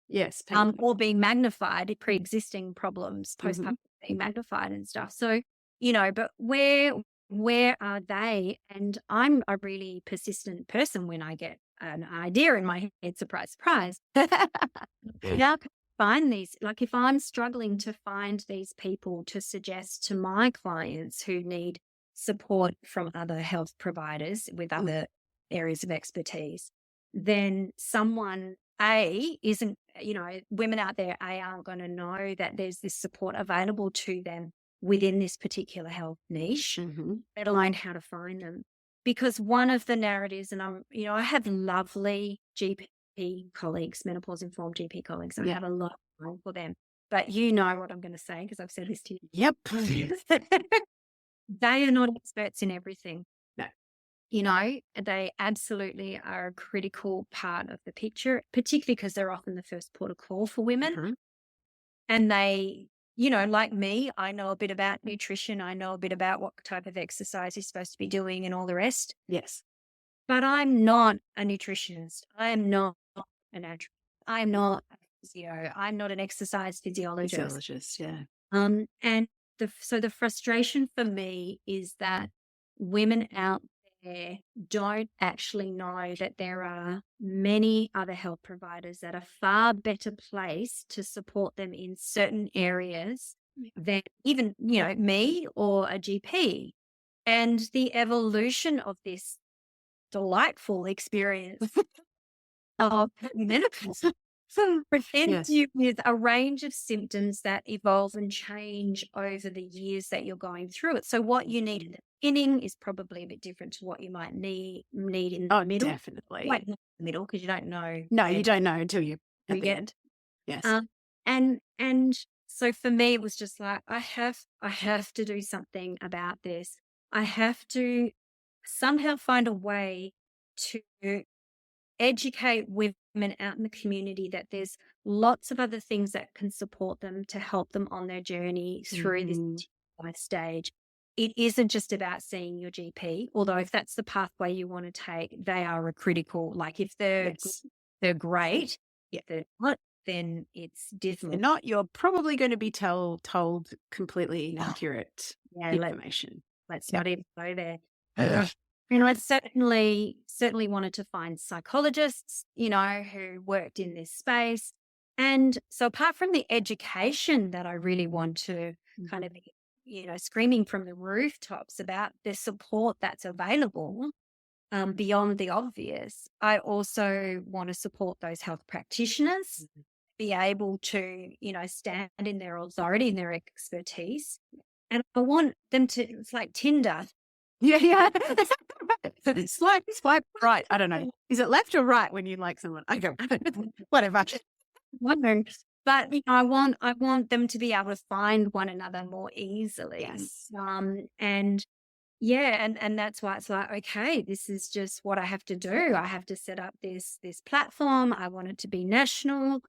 Yes. Or being magnified, pre-existing problems, postpartum being magnified and stuff. So, but where are they? And I'm a really persistent person when I get an idea in my head, surprise, surprise. How can I find these? Like if I'm struggling to find these people to suggest to my clients who need support from other health providers with other areas of expertise, then someone isn't, women out there aren't going to know that there's this support available to them within this particular health niche, let alone how to find them. Because one of the narratives, and I have lovely GP colleagues, menopause informed GP colleagues. I have a lot of time for them, but you know what I'm going to say because I've said this to you. Yep. They are not experts in everything. No. They absolutely are a critical part of the picture, particularly because they're often the first port of call for women. And they, like me, I know a bit about nutrition. I know a bit about what type of exercise you're supposed to be doing and all the rest. Yes. But I'm not a nutritionist. I am not a natural. I am not a physio. I'm not an exercise physiologist. And so the frustration for me is that women out there don't actually know that there are many other health providers that are far better placed to support them in certain areas than even, me or a GP. And the evolution of this delightful experience of menopause presents you with a range of symptoms that evolve and change over the years that you're going through it. So what you need in the beginning is probably a bit different to what you might need in the middle. Definitely. Wait, not the middle, because you don't know. No, you don't know until you're at the end. Yes. And so for me, it was just like, I have to do something about this. I have to somehow find a way to educate women out in the community that there's lots of other things that can support them to help them on their journey through this life stage, it isn't just about seeing your GP, although if that's the pathway you want to take, they are a critical, like if they're they're great. Yeah. If they're not, then it's If different. they're not, you're probably going to be told completely inaccurate Yeah, information. let's not even go there. I certainly wanted to find psychologists, who worked in this space. And so apart from the education that I really want to kind of be, screaming from the rooftops about the support that's available, beyond the obvious, I also want to support those health practitioners, be able to, stand in their authority and their expertise. And I want them to, it's like Tinder. Yeah. Swipe right. I don't know. Is it left or right when you like someone? I go, whatever. But I want them to be able to find one another more easily. Yes. And that's why it's like, okay, this is just what I have to do. I have to set up this platform. I want it to be national.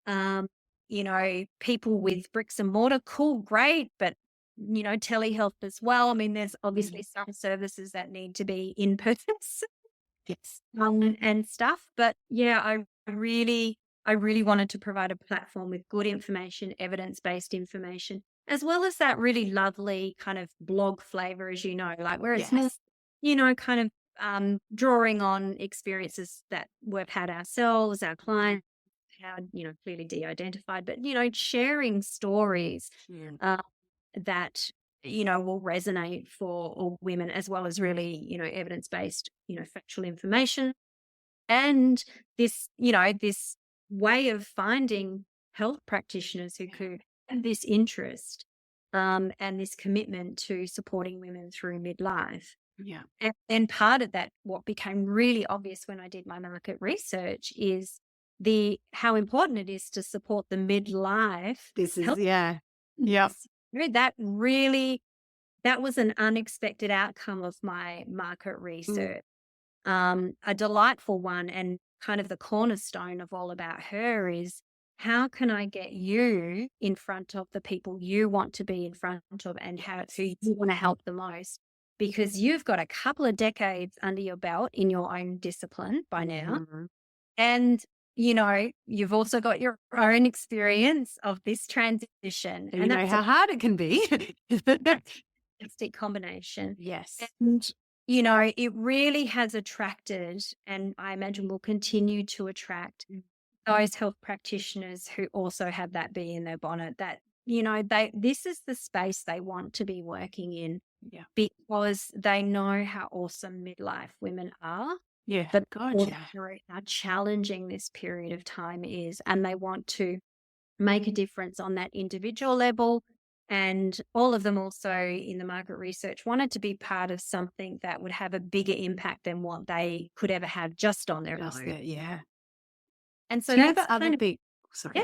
People with bricks and mortar, cool, great, but telehealth as well. I mean, there's obviously some services that need to be in person. Yes. And stuff. But yeah, I really wanted to provide a platform with good information, evidence-based information, as well as that really lovely kind of blog flavor, as like where it's kind of drawing on experiences that we've had ourselves, our clients had, clearly de-identified, but sharing stories that will resonate for all women, as well as really evidence-based factual information. And this this way of finding health practitioners who could have this interest and this commitment to supporting women through midlife. Yeah. And then part of that, what became really obvious when I did my market research, is how important it is to support the midlife. That was an unexpected outcome of my market research. A delightful one, and kind of the cornerstone of All About Her is, how can I get you in front of the people you want to be in front of, and who you want to help the most? Because you've got a couple of decades under your belt in your own discipline by now. And, you've also got your own experience of this transition. And that's how hard it can be. Fantastic combination. Yes. And, it really has attracted, and I imagine will continue to attract, those health practitioners who also have that bee in their bonnet, that, this is the space they want to be working in. Yeah. Because they know how awesome midlife women are. Yeah. But how challenging this period of time is. And they want to make a difference on that individual level. And all of them also in the market research wanted to be part of something that would have a bigger impact than what they could ever have just on their own. Yeah. And so that's the other thing. Sorry.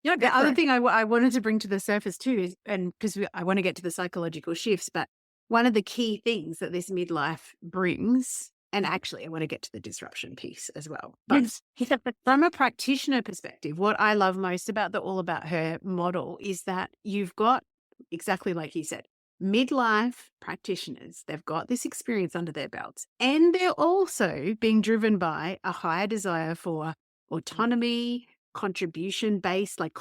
Yeah. The other thing I wanted to bring to the surface too is, and because I want to get to the psychological shifts, but one of the key things that this midlife brings, and actually I want to get to the disruption piece as well. But from a practitioner perspective, what I love most about the All About Her model is that you've got, exactly like you said, midlife practitioners. They've got this experience under their belts, and they're also being driven by a higher desire for autonomy, contribution-based, like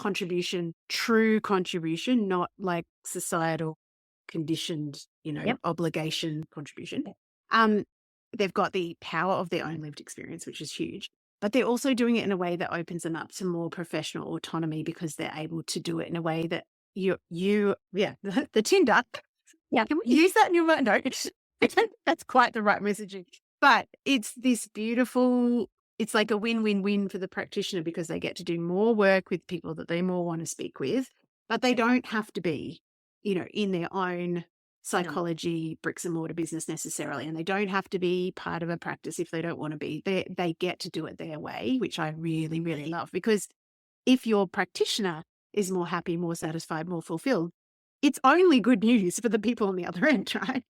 true contribution, not like societal conditioned, obligation contribution. They've got the power of their own lived experience, which is huge, but they're also doing it in a way that opens them up to more professional autonomy, because they're able to do it in a way that the Tinder. Yeah. Can we use that in your mind? No, that's quite the right messaging, but it's this beautiful, it's like a win-win-win for the practitioner, because they get to do more work with people that they more want to speak with, but they don't have to be, in their own psychology, bricks and mortar business necessarily. And they don't have to be part of a practice if they don't want to be. They get to do it their way, which I really, really love, because if your practitioner is more happy, more satisfied, more fulfilled, it's only good news for the people on the other end, right?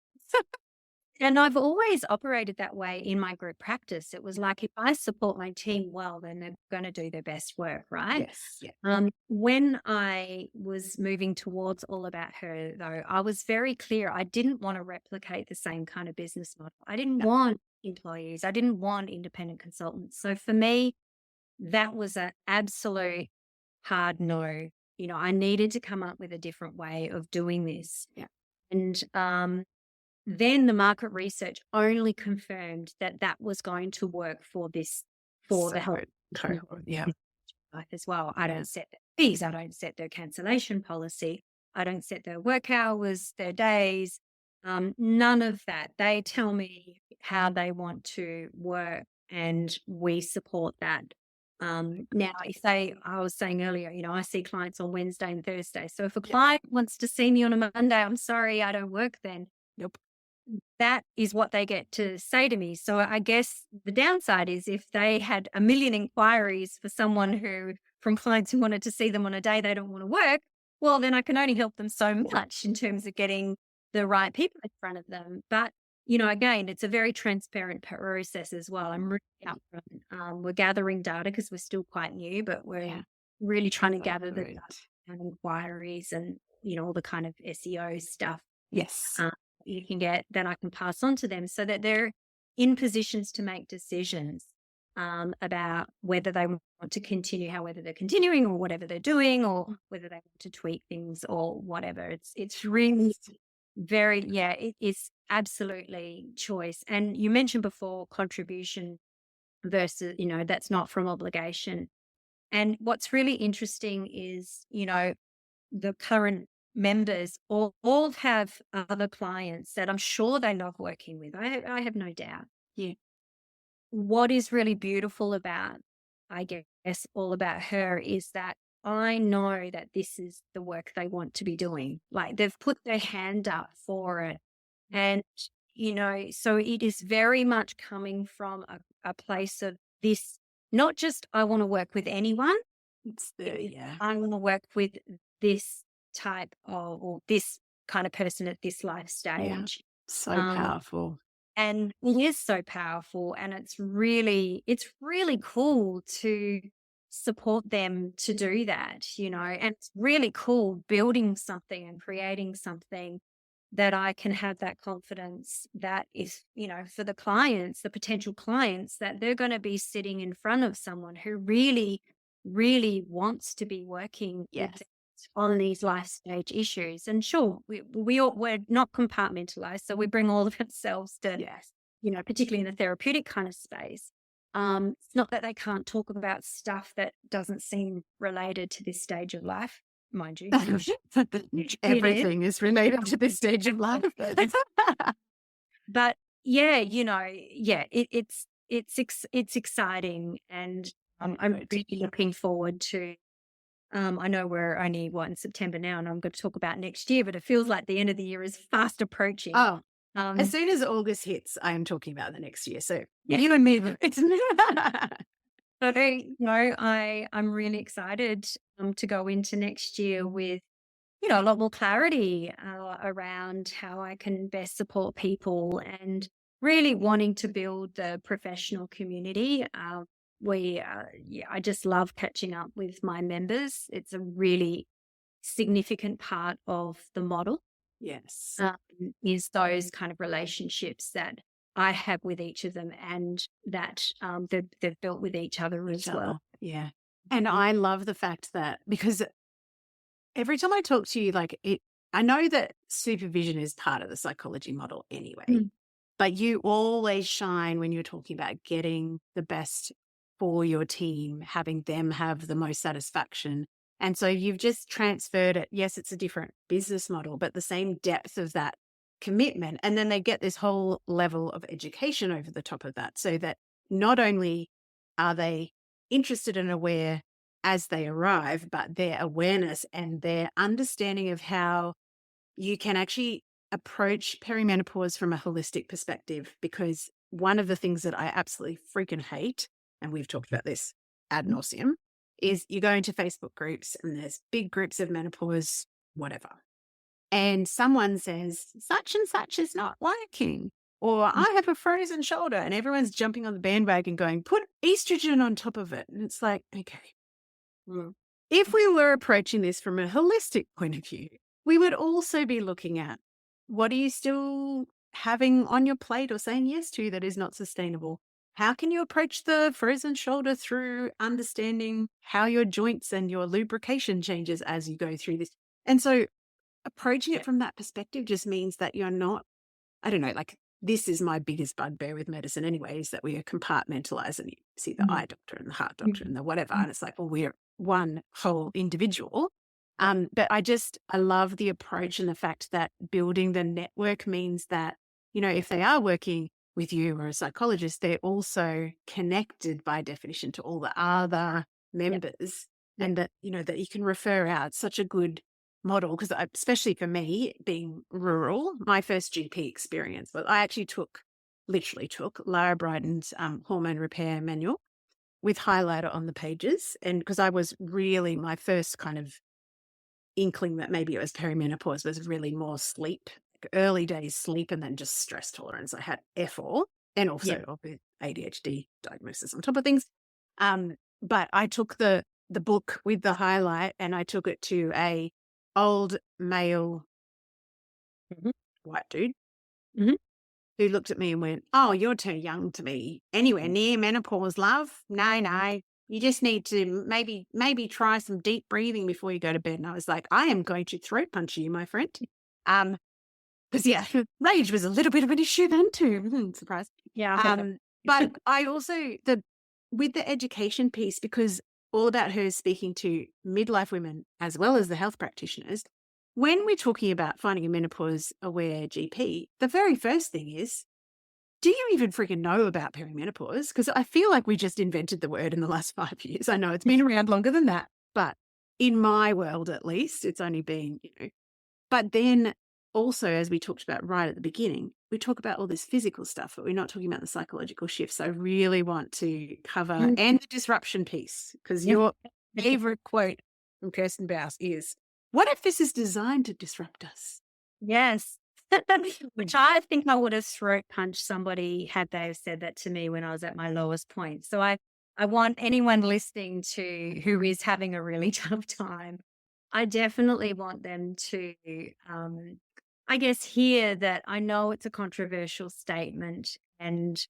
And I've always operated that way in my group practice. It was like, if I support my team well, then they're going to do their best work, right? Yes. Yeah. When I was moving towards All About Her, though, I was very clear. I didn't want to replicate the same kind of business model. I didn't want employees. I didn't want independent consultants. So for me, that was an absolute hard no. I needed to come up with a different way of doing this. Yeah. And then the market research only confirmed that that was going to work for the health cohort. Yeah. life as well. I don't set their fees. I don't set their cancellation policy. I don't set their work hours, their days, none of that. They tell me how they want to work, and we support that. Now, I was saying earlier, I see clients on Wednesday and Thursday. So if a client wants to see me on a Monday, I'm sorry, I don't work then. Nope. That is what they get to say to me. So I guess the downside is, if they had a million inquiries from clients who wanted to see them on a day they don't want to work, well, then I can only help them so much in terms of getting the right people in front of them. But, again, it's a very transparent process as well. I'm really upfront. We're gathering data because we're still quite new, but we're really trying to gather the data and inquiries and, all the kind of SEO stuff. Yes. You can get, that I can pass on to them, so that they're in positions to make decisions about whether they want to continue, whether they're continuing or whatever they're doing, or whether they want to tweak things or whatever. It's really very, it is absolutely choice. And you mentioned before contribution versus, that's not from obligation. And what's really interesting is, the current members all have other clients that I'm sure they love working with. I have no doubt. Yeah. What is really beautiful about, I guess, All About Her is that I know that this is the work they want to be doing. Like, they've put their hand up for it. And, so it is very much coming from a place of this, not just I want to work with anyone. I want to work with this type of, or this kind of person at this life stage. Yeah. So powerful. And it is so powerful. And it's really cool to support them to do that, and it's really cool building something and creating something that I can have that confidence that is, for the clients, the potential clients, that they're going to be sitting in front of someone who really, really wants to be working on these life stage issues. And sure, we're not compartmentalized, so we bring all of ourselves to, particularly in the therapeutic kind of space. It's not that they can't talk about stuff that doesn't seem related to this stage of life, mind you. Everything is related to this stage of life. But it's exciting, and I'm really looking forward to. I know we're only in September now, and I'm going to talk about next year, but it feels like the end of the year is fast approaching. Oh, as soon as August hits, I am talking about the next year. So you and me, I'm really excited to go into next year with, a lot more clarity around how I can best support people, and really wanting to build the professional community. I just love catching up with my members. It's a really significant part of the model. Yes. Is those kind of relationships that I have with each of them, and that they've built with each other as well. Yeah. And I love the fact that, because every time I talk to you, I know that supervision is part of the psychology model anyway, but you always shine when you're talking about getting the best for your team, having them have the most satisfaction. And so you've just transferred it. Yes, it's a different business model, but the same depth of that commitment. And then they get this whole level of education over the top of that, so that not only are they interested and aware as they arrive, but their awareness and their understanding of how you can actually approach perimenopause from a holistic perspective. Because one of the things that I absolutely freaking hate, and we've talked about this ad nauseum, is you go into Facebook groups and there's big groups of menopause, whatever. And someone says, such and such is not working. Or I have a frozen shoulder, and everyone's jumping on the bandwagon going, put estrogen on top of it. And it's like, okay. If we were approaching this from a holistic point of view, we would also be looking at what are you still having on your plate or saying yes to that is not sustainable? How can you approach the frozen shoulder through understanding how your joints and your lubrication changes as you go through this? And so approaching it from that perspective just means that you're not, I don't know, like this is my biggest bugbear with medicine anyway, is that we are compartmentalized and you see the eye doctor and the heart doctor and the whatever. And it's like, well, we're one whole individual. But I love the approach and the fact that building the network means that, you know, if they are working with you or a psychologist, they're also connected by definition to all the other members and that, you know, that you can refer out. Such a good model, because especially for me being rural, my first GP experience, but I actually literally took Lara Bryden's hormone repair manual with highlighter on the pages. And because I was really, my first kind of inkling that maybe it was perimenopause was really more sleep, like early days sleep, and then just stress tolerance. I had F4 and also ADHD diagnosis on top of things. But I took the book with the highlight and I took it to a old male white dude who looked at me and went, "Oh, you're too young to be anywhere near menopause, love. No. You just need to maybe try some deep breathing before you go to bed." And I was like, I am going to throat punch you, my friend. Because rage was a little bit of an issue then too. Surprise. Yeah. But I also, with the education piece, because all about her speaking to midlife women as well as the health practitioners, when we're talking about finding a menopause aware GP, the very first thing is, do you even freaking know about perimenopause? Because I feel like we just invented the word in the last 5 years. I know it's been around longer than that, but in my world, at least, it's only been, But then also, as we talked about right at the beginning, we talk about all this physical stuff, but we're not talking about the psychological shifts. I really want to cover and the disruption piece, because your favorite quote from Kirstin Bouse is, "What if this is designed to disrupt us?" Yes. Which I think I would have throat punched somebody had they said that to me when I was at my lowest point. So I want anyone listening to who is having a really tough time, I definitely want them to, I guess, hear that I know it's a controversial statement and,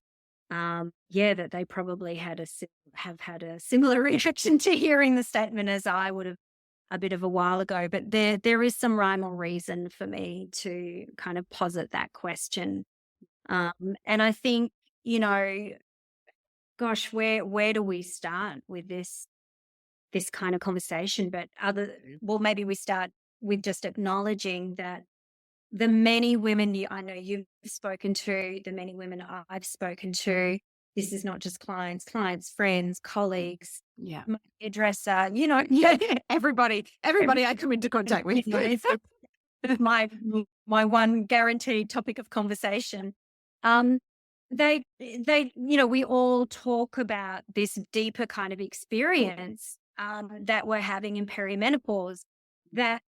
that they probably have had a similar reaction to hearing the statement as I would have a bit of a while ago, but there is some rhyme or reason for me to kind of posit that question. And I think, gosh, where do we start with this kind of conversation? But maybe we start with just acknowledging that the many women I know you've spoken to, the many women I've spoken to, this is not just clients, friends, colleagues, my hairdresser, everybody I come into contact with. my one guaranteed topic of conversation. They, we all talk about this deeper kind of experience that we're having in perimenopause that,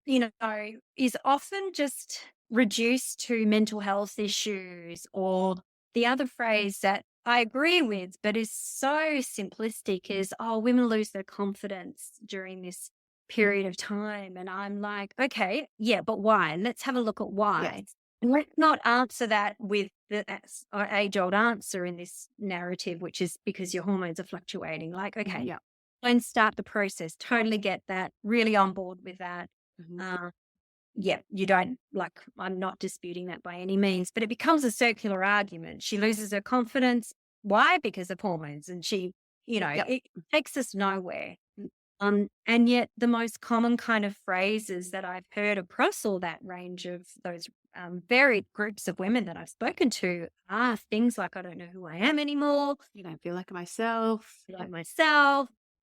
is often just reduced to mental health issues, or the other phrase that I agree with, but is so simplistic is, women lose their confidence during this period of time. And I'm like, okay, yeah, but why? And let's have a look at why. Yes. And let's not answer that with the age-old answer in this narrative, which is because your hormones are fluctuating. Like, okay, don't start the process. Totally get that. Really on board with that. You don't, like, I'm not disputing that by any means, but it becomes a circular argument. She loses her confidence. Why? Because of hormones. And she, it takes us nowhere. And yet the most common kind of phrases that I've heard across all that range of those varied groups of women that I've spoken to are things like, I don't know who I am anymore. You don't feel like myself.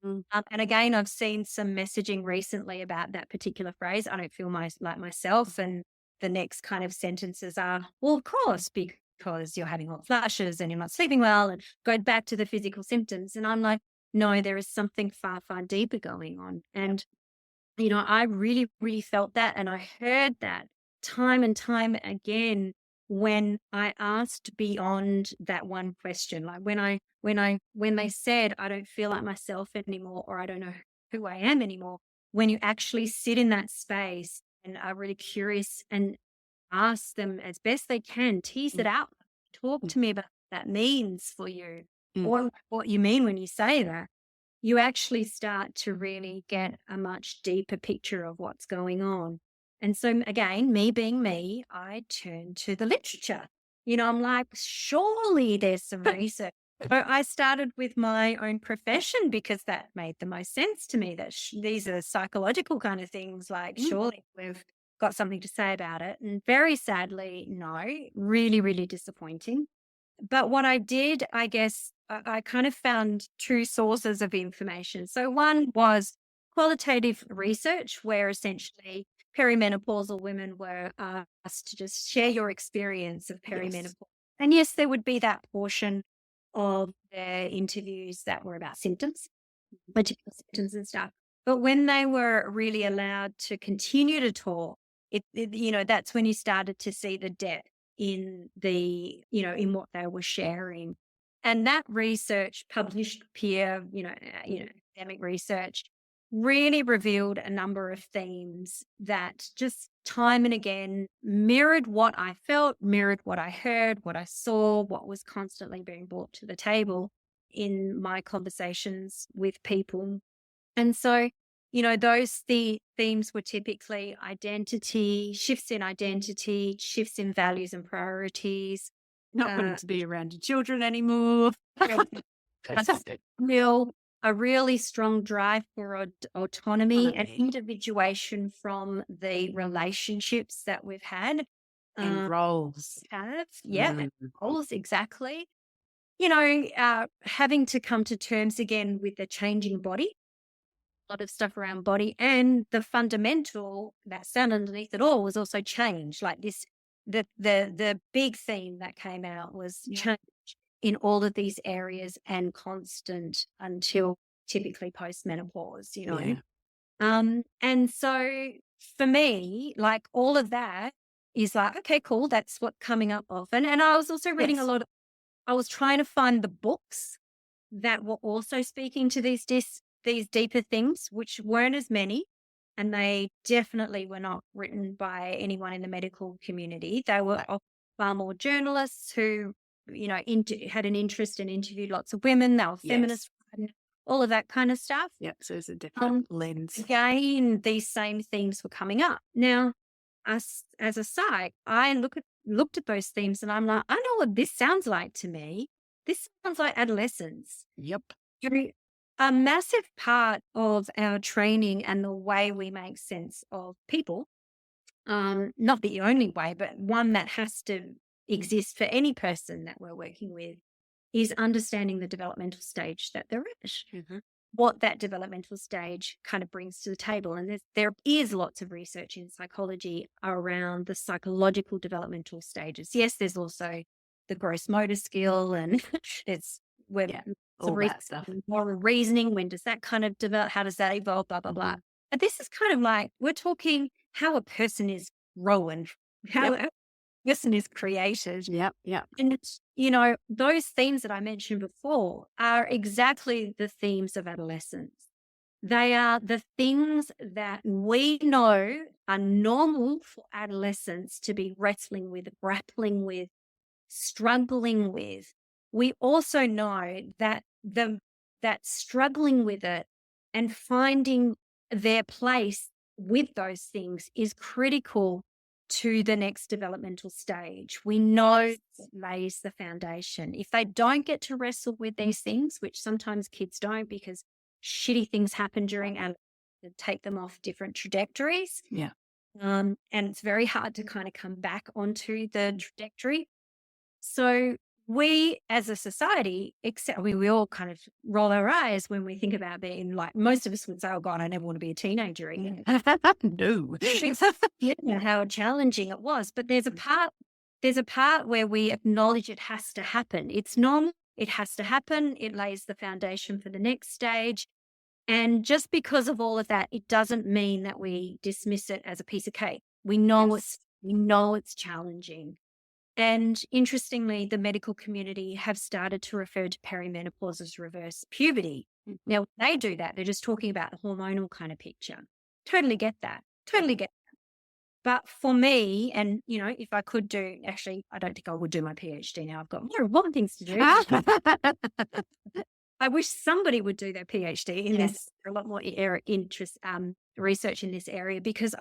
And again, I've seen some messaging recently about that particular phrase. I don't feel like myself. And the next kind of sentences are, well, of course, because you're having hot flashes and you're not sleeping well, and going back to the physical symptoms. And I'm like, no, there is something far, far deeper going on. And, I really, really felt that. And I heard that time and time again when I asked beyond that one question. Like when they said, I don't feel like myself anymore, or I don't know who I am anymore, when you actually sit in that space and are really curious and ask them as best they can, tease it out, talk to me about what that means for you, or what you mean when you say that, you actually start to really get a much deeper picture of what's going on. And so, again, me being me, I turn to the literature. I'm like, surely there's some research. So I started with my own profession because that made the most sense to me, that these are psychological kind of things. Like, surely we've got something to say about it. And very sadly, no, really, really disappointing. But what I did, I guess, I kind of found two sources of information. So one was qualitative research, where essentially perimenopausal women were asked to just share your experience of perimenopause. And yes, there would be that portion of their interviews that were about symptoms, particular symptoms and stuff. But when they were really allowed to continue to talk, that's when you started to see the depth in in what they were sharing. And that research, published peer, academic research, really revealed a number of themes that just time and again mirrored what I felt, mirrored what I heard, what I saw, what was constantly being brought to the table in my conversations with people. And so, those themes were typically identity, shifts in identity, shifts in values and priorities. Not wanting to be around your children anymore. A really strong drive for autonomy and individuation from the relationships that we've had. And roles. Roles, exactly. Having to come to terms again with the changing body, a lot of stuff around body, and the fundamental that sat underneath it all was also change. Like this, the big theme that came out was change in all of these areas, and constant until typically post-menopause, And so for me, like, all of that is like, okay, cool. That's what's coming up often. And I was also reading I was trying to find the books that were also speaking to these deeper things, which weren't as many. And they definitely were not written by anyone in the medical community. They were far more journalists who, had an interest and interviewed lots of women. They were feminists, all of that kind of stuff. Yeah, so it's a different lens. Again, these same themes were coming up. Now, as a psych, I looked at those themes and I'm like, I know what this sounds like to me. This sounds like adolescence. Yep. A massive part of our training and the way we make sense of people, not the only way, but one that has to exist for any person that we're working with, is understanding the developmental stage that they're at. What that developmental stage kind of brings to the table. And there is lots of research in psychology around the psychological developmental stages. Yes, there's also the gross motor skill, and all that stuff. Moral reasoning. When does that kind of develop? How does that evolve? Blah, blah, blah. But this is kind of like, we're talking how a person is grown, how a person is created. Yep. And those themes that I mentioned before are exactly the themes of adolescence. They are the things that we know are normal for adolescents to be wrestling with, grappling with, struggling with. We also know that that struggling with it and finding their place with those things is critical to the next developmental stage. We know it lays the foundation. If they don't get to wrestle with these things, which sometimes kids don't because shitty things happen during and take them off different trajectories. Yeah. And it's very hard to kind of come back onto the trajectory. So we as a society, we all kind of roll our eyes when we think about being, like, most of us would say, oh God, I never want to be a teenager again. No. How challenging it was. But there's a part where we acknowledge it has to happen. It's normal. It has to happen. It lays the foundation for the next stage. And just because of all of that, it doesn't mean that we dismiss it as a piece of cake. We know it's challenging. And interestingly, the medical community have started to refer to perimenopause as reverse puberty. Now, when they do that, they're just talking about the hormonal kind of picture. Totally get that. Totally get that. But for me, and, if I could do, actually, I don't think I would do my PhD now. I've got more important things to do. I wish somebody would do their PhD in this, a lot more interest, research in this area, because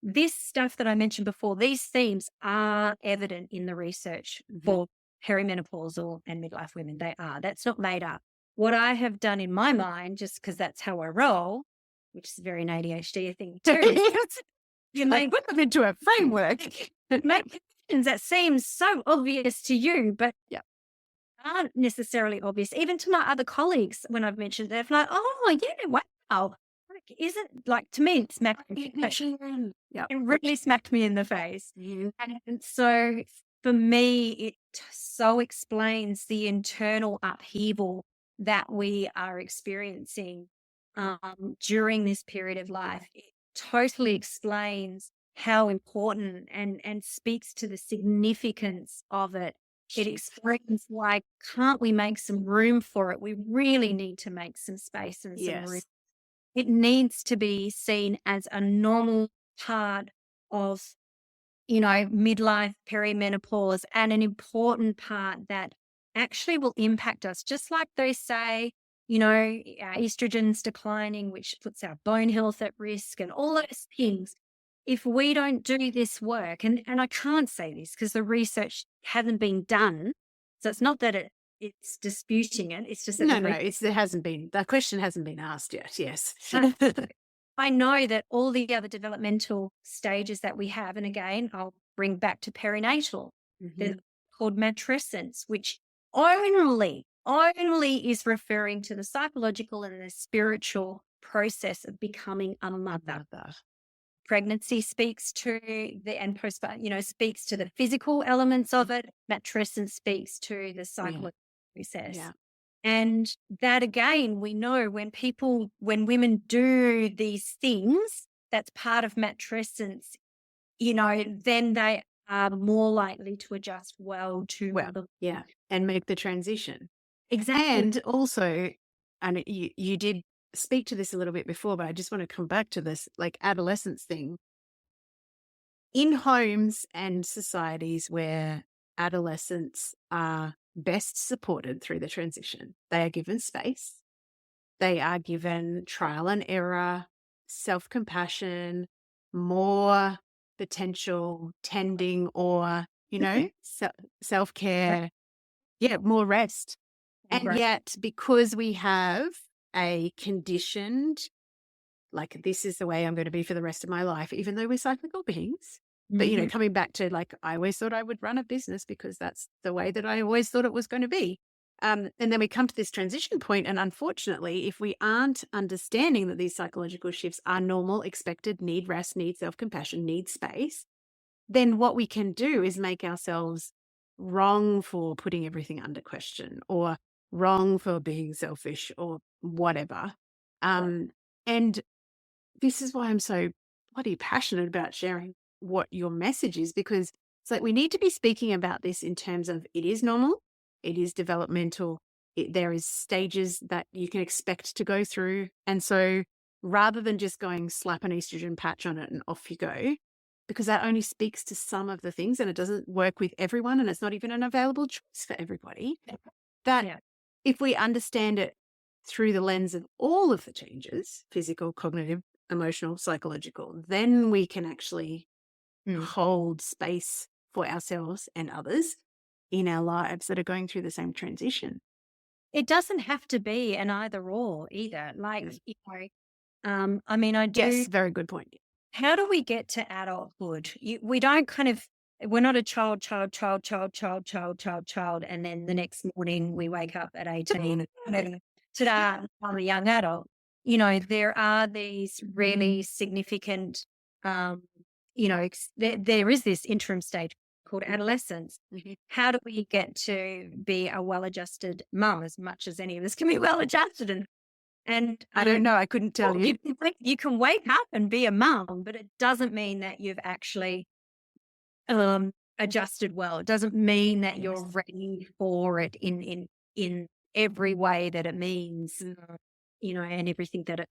this stuff that I mentioned before, these themes are evident in the research for perimenopausal and midlife women. They are. That's not made up. What I have done in my mind, just because that's how I roll, which is very an ADHD thing too, you put them into a framework. Make decisions that seem so obvious to you, but aren't necessarily obvious. Even to my other colleagues, when I've mentioned it, they're like, "Oh, yeah, wow." Isn't, like, to me, it smacked me. It really smacked me in the face. And so for me, it so explains the internal upheaval that we are experiencing during this period of life. It totally explains how important and speaks to the significance of it. It explains why can't we make some room for it? We really need to make some space and some room. It needs to be seen as a normal part of, midlife, perimenopause, and an important part that actually will impact us. Just like they say, our estrogen's declining, which puts our bone health at risk and all those things. If we don't do this work, and I can't say this because the research hasn't been done, so it's not that it's disputing it. It's just that there hasn't been, the question hasn't been asked yet. Yes. I know that all the other developmental stages that we have, and again, I'll bring back to perinatal, they're called matrescence, which only is referring to the psychological and the spiritual process of becoming a mother. Pregnancy speaks to and postpartum, speaks to the physical elements of it. Matrescence speaks to the psychological process. And that, again, we know when women do these things, that's part of matrescence, then they are more likely to adjust and make the transition. Exactly. And also, and you did speak to this a little bit before, but I just want to come back to this, like, adolescence thing. In homes and societies where adolescents are best supported through the transition, they are given space, they are given trial and error, self-compassion, more potential tending or, self-care, more rest. And yet, because we have a conditioned, like, this is the way I'm going to be for the rest of my life, even though we're cyclical beings. But, coming back to, like, I always thought I would run a business because that's the way that I always thought it was going to be. And then we come to this transition point, and unfortunately, if we aren't understanding that these psychological shifts are normal, expected, need rest, need self-compassion, need space, then what we can do is make ourselves wrong for putting everything under question, or wrong for being selfish, or whatever. And this is why I'm so bloody passionate about sharing what your message is, because it's like we need to be speaking about this in terms of it is normal, it is developmental, there is stages that you can expect to go through. And so rather than just going slap an estrogen patch on it and off you go, because that only speaks to some of the things and it doesn't work with everyone, and it's not even an available choice for everybody, that if we understand it through the lens of all of the changes, physical, cognitive, emotional, psychological, then we can actually hold space for ourselves and others in our lives that are going through the same transition. It doesn't have to be an either or either. Like, I mean, I do. Yes, very good point. How do we get to adulthood? We don't we're not a child, and then the next morning we wake up at 18 and ta-da, I'm a young adult. There are these really significant, there is this interim stage called adolescence. How do we get to be a well-adjusted mum, as much as any of us can be well-adjusted? And I don't know. I couldn't tell you. You can wake up and be a mum, but it doesn't mean that you've actually adjusted well. It doesn't mean that you're Yes. ready for it in every way that it means, and everything that it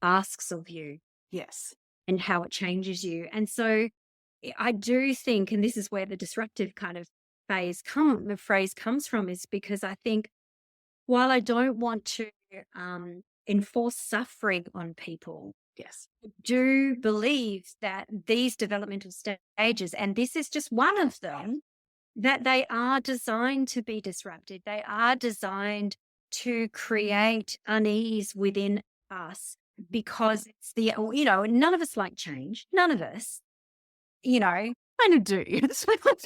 asks of you Yes. and how it changes you. And so I do think, and this is where the disruptive kind of phrase comes from, is because I think while I don't want to enforce suffering on people, Yes. I do believe that these developmental stages, and this is just one of them, that they are designed to be disrupted. They are designed to create unease within us because it's none of us like change. None of us, Kind of do,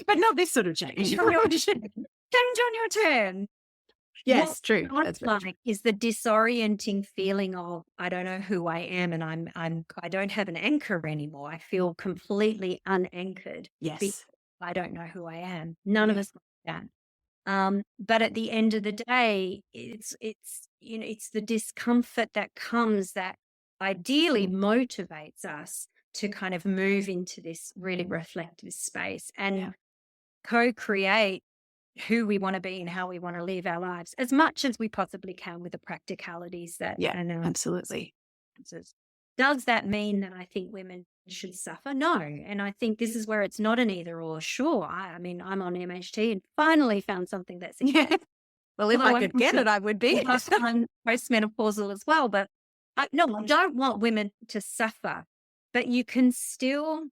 but not this sort of change. change on your turn. Yes, What true. I That's very like is the disorienting feeling of I don't know who I am, and I don't have an anchor anymore. I feel completely unanchored Yes. because I don't know who I am. None of Yeah. us like that. But at the end of the day, it's the discomfort that comes that ideally motivates us to kind of move into this really reflective space and Yeah. co-create who we want to be and how we want to live our lives as much as we possibly can with the practicalities that Yeah, and absolutely. circumstances. Does that mean that I think women should suffer? No. And I think this is where it's not an either or. Sure. I mean, I'm on MHT and finally found something that's Yeah. Well, if I could get it, I would be. I'm postmenopausal as well. But no, I don't want women to suffer. But you can still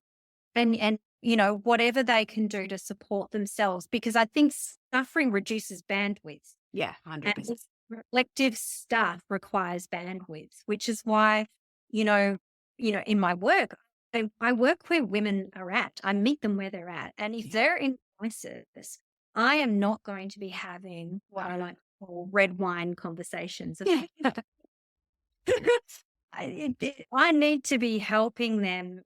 and whatever they can do to support themselves, because I think suffering reduces bandwidth. Yeah, And 100%. this reflective stuff requires bandwidth, which is why, in my work, I work where women are at. I meet them where they're at. And if they're in crisis, I am not going to be having what I like to call red wine conversations. Yeah. I need to be helping them,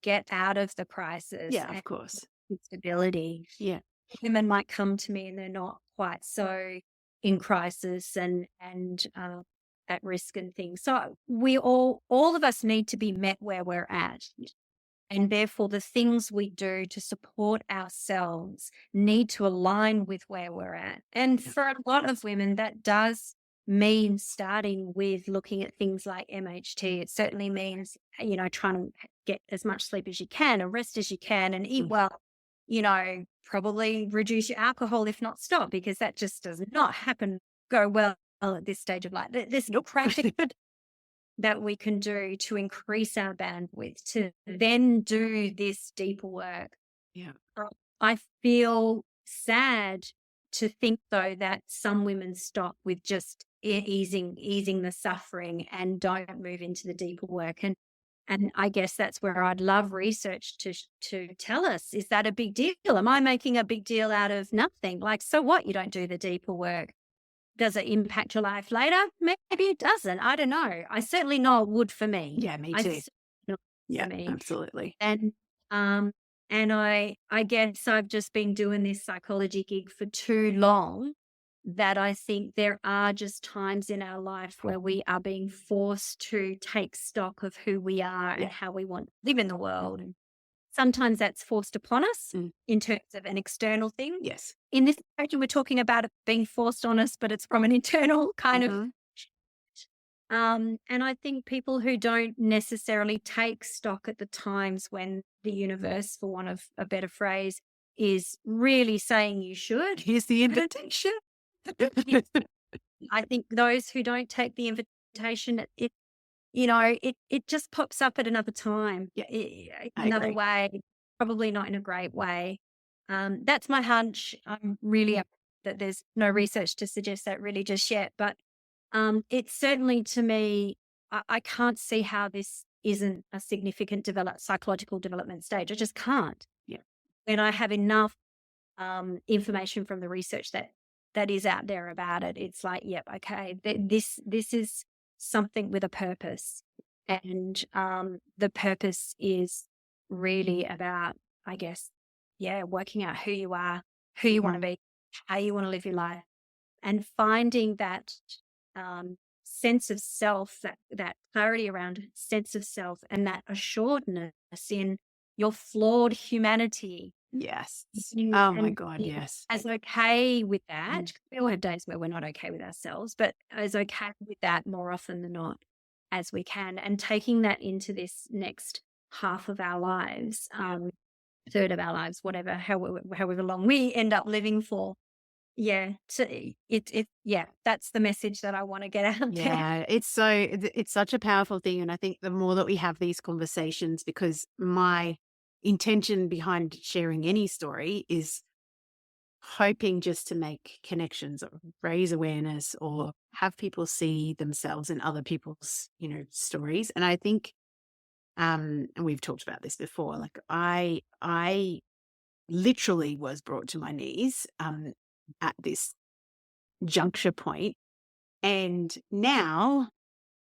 get out of the crisis Yeah, and of course. stability. Yeah. Women might come to me and they're not quite so in crisis and at risk and things. So we all of us need to be met where we're at. And therefore, the things we do to support ourselves need to align with where we're at. And Yeah. for a lot of women, that does mean starting with looking at things like MHT. It certainly means, trying to get as much sleep as you can and rest as you can and eat well, probably reduce your alcohol, if not stop, because that just does not go well at this stage of life. There's no practical that we can do to increase our bandwidth, to then do this deeper work. Yeah. I feel sad to think, though, that some women stop with just easing the suffering and don't move into the deeper work. And I guess that's where I'd love research to tell us, is that a big deal? Am I making a big deal out of nothing? Like, so what? You don't do the deeper work. Does it impact your life later? Maybe it doesn't. I don't know. I certainly know it would for me. Yeah, me too. Yeah, for me. absolutely. And I guess I've just been doing this psychology gig for too long that I think there are just times in our life where we are being forced to take stock of who we are and how we want to live in the world. And sometimes that's forced upon us in terms of an external thing. Yes. In this situation, we're talking about it being forced on us, but it's from an internal kind of. And I think people who don't necessarily take stock at the times when the universe, for want of a better phrase, is really saying you should. Here's the invitation. I think those who don't take the invitation, it just pops up at another time, another way, probably not in a great way. That's my hunch. I'm really up that there's no research to suggest that really just yet, but it's certainly, to me, I can't see how this isn't a significant psychological development stage. I just can't. Yeah. When I have enough information from the research that is out there about it, it's like, yep, okay, this is something with a purpose. And the purpose is really about, I guess, working out who you are, who you want to be, how you want to live your life, and finding that sense of self, that clarity around sense of self, and that assuredness in your flawed humanity, Yes. You- Oh my and God, being yes. as okay with that. We all have days where we're not okay with ourselves, but as okay with that more often than not as we can, and taking that into this next half of our lives, third of our lives, whatever, however long we end up living for. Yeah, so yeah, that's the message that I want to get out there. Yeah, it's such a powerful thing. And I think the more that we have these conversations, because my intention behind sharing any story is hoping just to make connections or raise awareness or have people see themselves in other people's, stories. And I think, and we've talked about this before, like I literally was brought to my knees, at this juncture point. And now,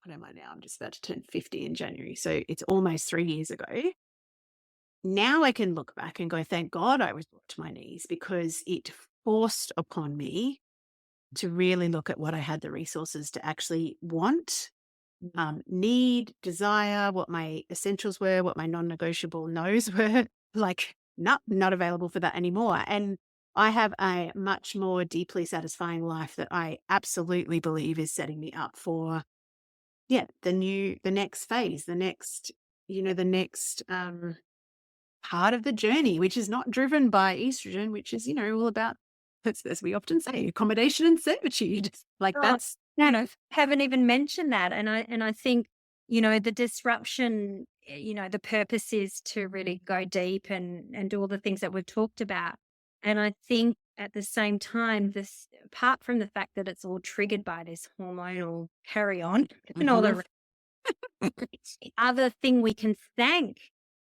what am I now? I'm just about to turn 50 in January. So it's almost 3 years ago. Now I can look back and go, thank God I was brought to my knees, because it forced upon me to really look at what I had the resources to actually want, need, desire, what my essentials were, what my non-negotiable no's were. Like, not available for that anymore. And I have a much more deeply satisfying life that I absolutely believe is setting me up for, the next phase, the next, the next part of the journey, which is not driven by estrogen, which is, all about, as we often say, accommodation and servitude. Like Oh, that's, haven't even mentioned that, and I think the disruption. The purpose is to really go deep and do all the things that we've talked about. And I think at the same time, this, apart from the fact that it's all triggered by this hormonal carry on and all the other thing we can thank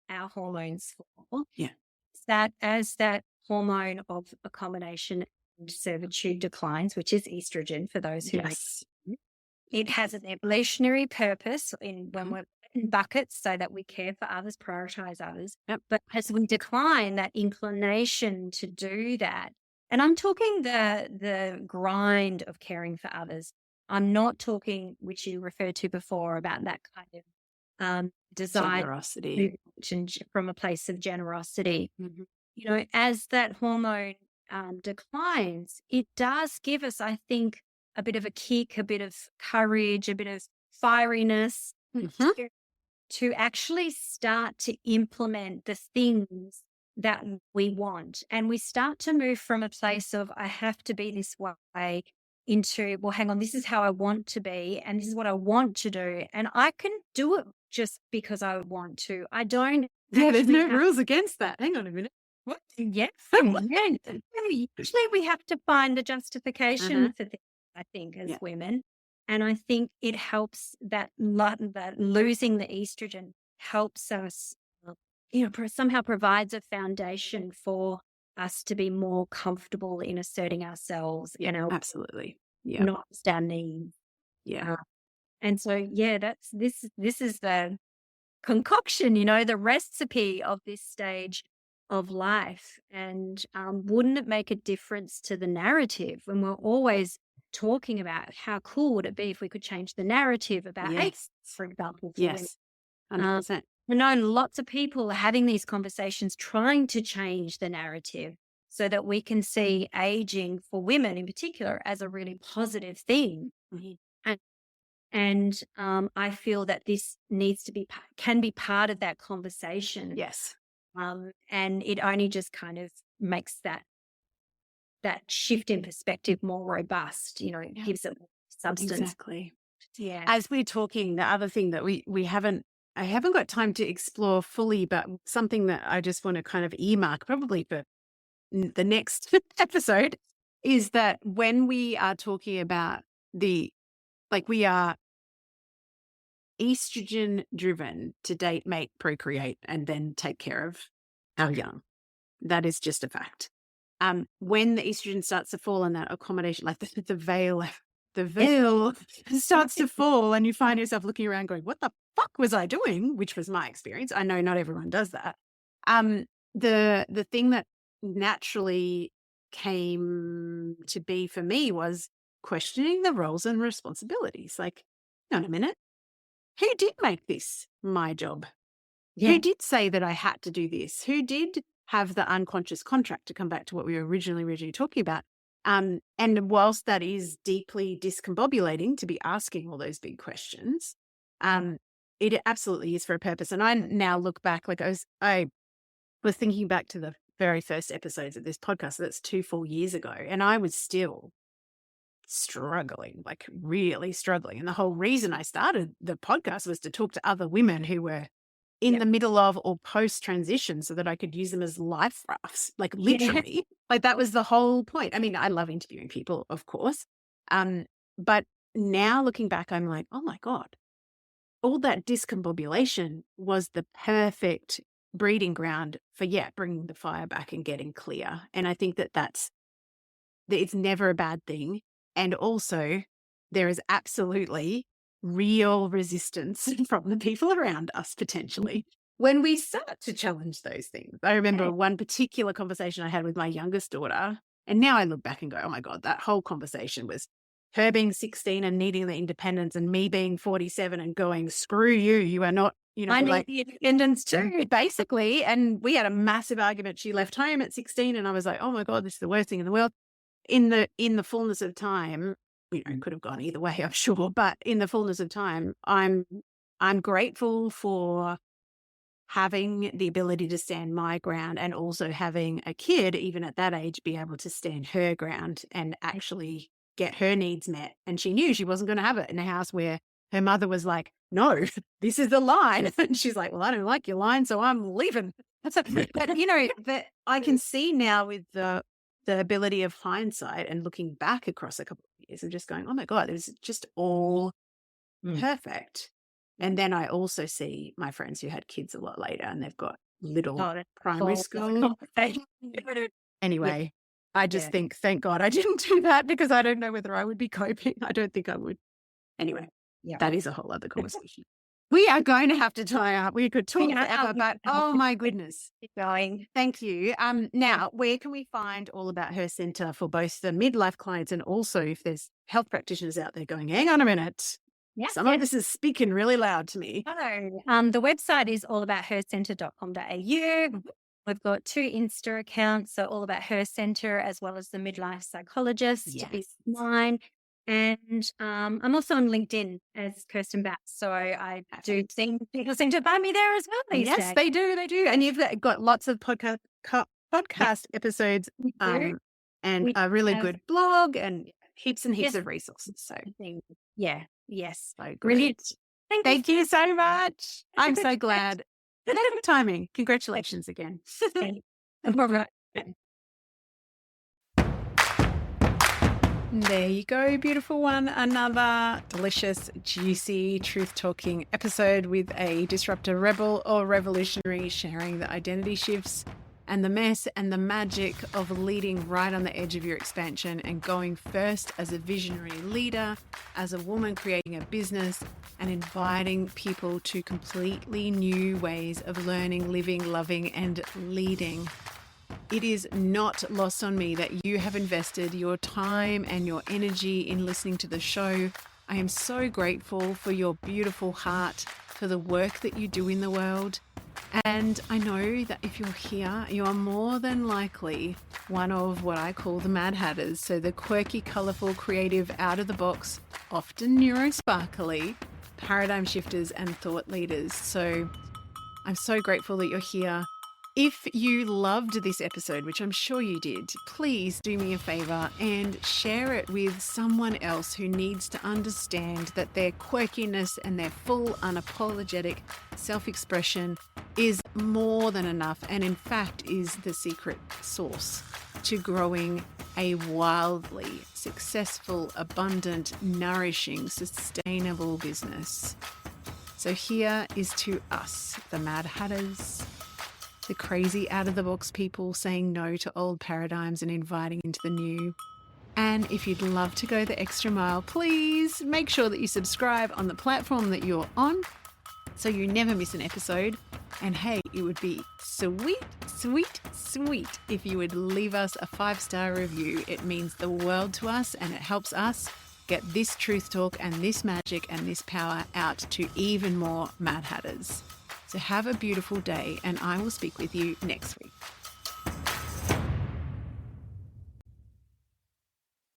our hormones for, Yeah. is that as that hormone of accommodation and servitude declines, which is estrogen for those who yes, know, it has an evolutionary purpose in when we're in buckets so that we care for others, prioritize others. Yep. But as we decline, that inclination to do that, and I'm talking the grind of caring for others. I'm not talking, which you referred to before, about that kind of desire generosity. from a place of generosity. Mhm. As that hormone declines, it does give us, I think, a bit of a kick, a bit of courage, a bit of fieriness Mhm. to actually start to implement the things that we want. And we start to move from a place of, I have to be this way, into, well, hang on, this is how I want to be, and this is what I want to do. And I can do it just because I want to. I don't. Yeah, there's no actually rules against that. Hang on a minute. What? Yes. Usually we have to find the justification for things, I think, as Yeah. women. And I think it helps that losing the estrogen helps us, somehow provides a foundation for us to be more comfortable in asserting ourselves and our Absolutely. Yeah. not our needs. Yeah. And so, yeah, this is the concoction, the recipe of this stage of life. And wouldn't it make a difference to the narrative when we're always talking about how cool would it be if we could change the narrative about AIDS, for example? For women? Yes. 100%. I know lots of people are having these conversations trying to change the narrative so that we can see aging for women in particular as a really positive thing. Mhm. And I feel that this can be part of that conversation. Yes. And it only just kind of makes that shift in perspective more robust, it gives it more substance. Exactly. Yeah. As we're talking, the other thing that I haven't got time to explore fully, but something that I just want to kind of earmark probably for the next episode is that when we are talking about we are estrogen driven to date, mate, procreate, and then take care of our young. That is just a fact. When the estrogen starts to fall and that accommodation, like the veil starts to fall, and you find yourself looking around going, what the fuck was I doing? Which was my experience. I know not everyone does that. The thing that naturally came to be for me was questioning the roles and responsibilities. Like, hang on a minute. Who did make this my job? Yeah. Who did say that I had to do this? Who did have the unconscious contract, to come back to what we were originally talking about. And whilst that is deeply discombobulating to be asking all those big questions, it absolutely is for a purpose. And I now look back, like I was thinking back to the very first episodes of this podcast. So that's 2 full years ago. And I was still struggling, like really struggling. And the whole reason I started the podcast was to talk to other women who were in the middle of or post transition, so that I could use them as life rafts, like literally. Like that was the whole point. I mean, I love interviewing people, of course. But now looking back, I'm like, oh my God, all that discombobulation was the perfect breeding ground for, bringing the fire back and getting clear. And I think that it's never a bad thing. And also there is absolutely real resistance from the people around us potentially when we start to challenge those things. I remember one particular conversation I had with my youngest daughter, and now I look back and go, oh my God, that whole conversation was her being 16 and needing the independence, and me being 47 and going, screw you, you are not, I need the independence too. basically. And we had a massive argument. She left home at 16 and I was like, oh my God, this is the worst thing in the world. In the fullness of time, it could have gone either way, I'm sure, but in the fullness of time, I'm grateful for having the ability to stand my ground, and also having a kid, even at that age, be able to stand her ground and actually get her needs met. And she knew she wasn't going to have it in a house where her mother was like, no, this is the line. And she's like, well, I don't like your line, so I'm leaving. But that I can see now with the ability of hindsight and looking back across a couple of years and just going, oh my God, it was just all perfect. And then I also see my friends who had kids a lot later and they've got little primary school. Anyway, I just think, thank God I didn't do that, because I don't know whether I would be coping. I don't think I would. Anyway, that is a whole other conversation. We are going to have to tie up. We could talk forever, but oh my goodness. Keep going. Thank you. Now, where can we find all about her centre for both the midlife clients, and also if there's health practitioners out there going, hang on a minute, some of this is speaking really loud to me. The website is allabouthercentre.com.au. We've got 2 Insta accounts, so All About Her Centre as well as the Midlife Psychologist is mine. And I'm also on LinkedIn as Kirstin Bouse. So I do think people seem to find me there as well these days. Yes, they do. They do. And you've got lots of podcast episodes and a really good blog and heaps and heaps of resources. So yes. So Brilliant. Thank you so much. I'm so glad. Good timing. Congratulations again. There you go, beautiful one. Another delicious, juicy, truth-talking episode with a disruptor rebel or revolutionary sharing the identity shifts and the mess and the magic of leading right on the edge of your expansion and going first as a visionary leader, as a woman creating a business, and inviting people to completely new ways of learning, living, loving, and leading. It is not lost on me that you have invested your time and your energy in listening to the show. I am so grateful for your beautiful heart, for the work that you do in the world. And I know that if you're here, you are more than likely one of what I call the Mad Hatters. So the quirky, colourful, creative, out of the box, often neurosparkly, paradigm shifters and thought leaders. So I'm so grateful that you're here. If you loved this episode, which I'm sure you did, please do me a favor and share it with someone else who needs to understand that their quirkiness and their full unapologetic self-expression is more than enough, and in fact is the secret sauce to growing a wildly successful, abundant, nourishing, sustainable business. So here is to us, the Mad Hatters, the crazy out-of-the-box people saying no to old paradigms and inviting into the new. And if you'd love to go the extra mile, please make sure that you subscribe on the platform that you're on so you never miss an episode. And hey, it would be sweet if you would leave us a 5-star review. It means the world to us, and it helps us get this truth talk and this magic and this power out to even more Mad Hatters. So have a beautiful day, and I will speak with you next week.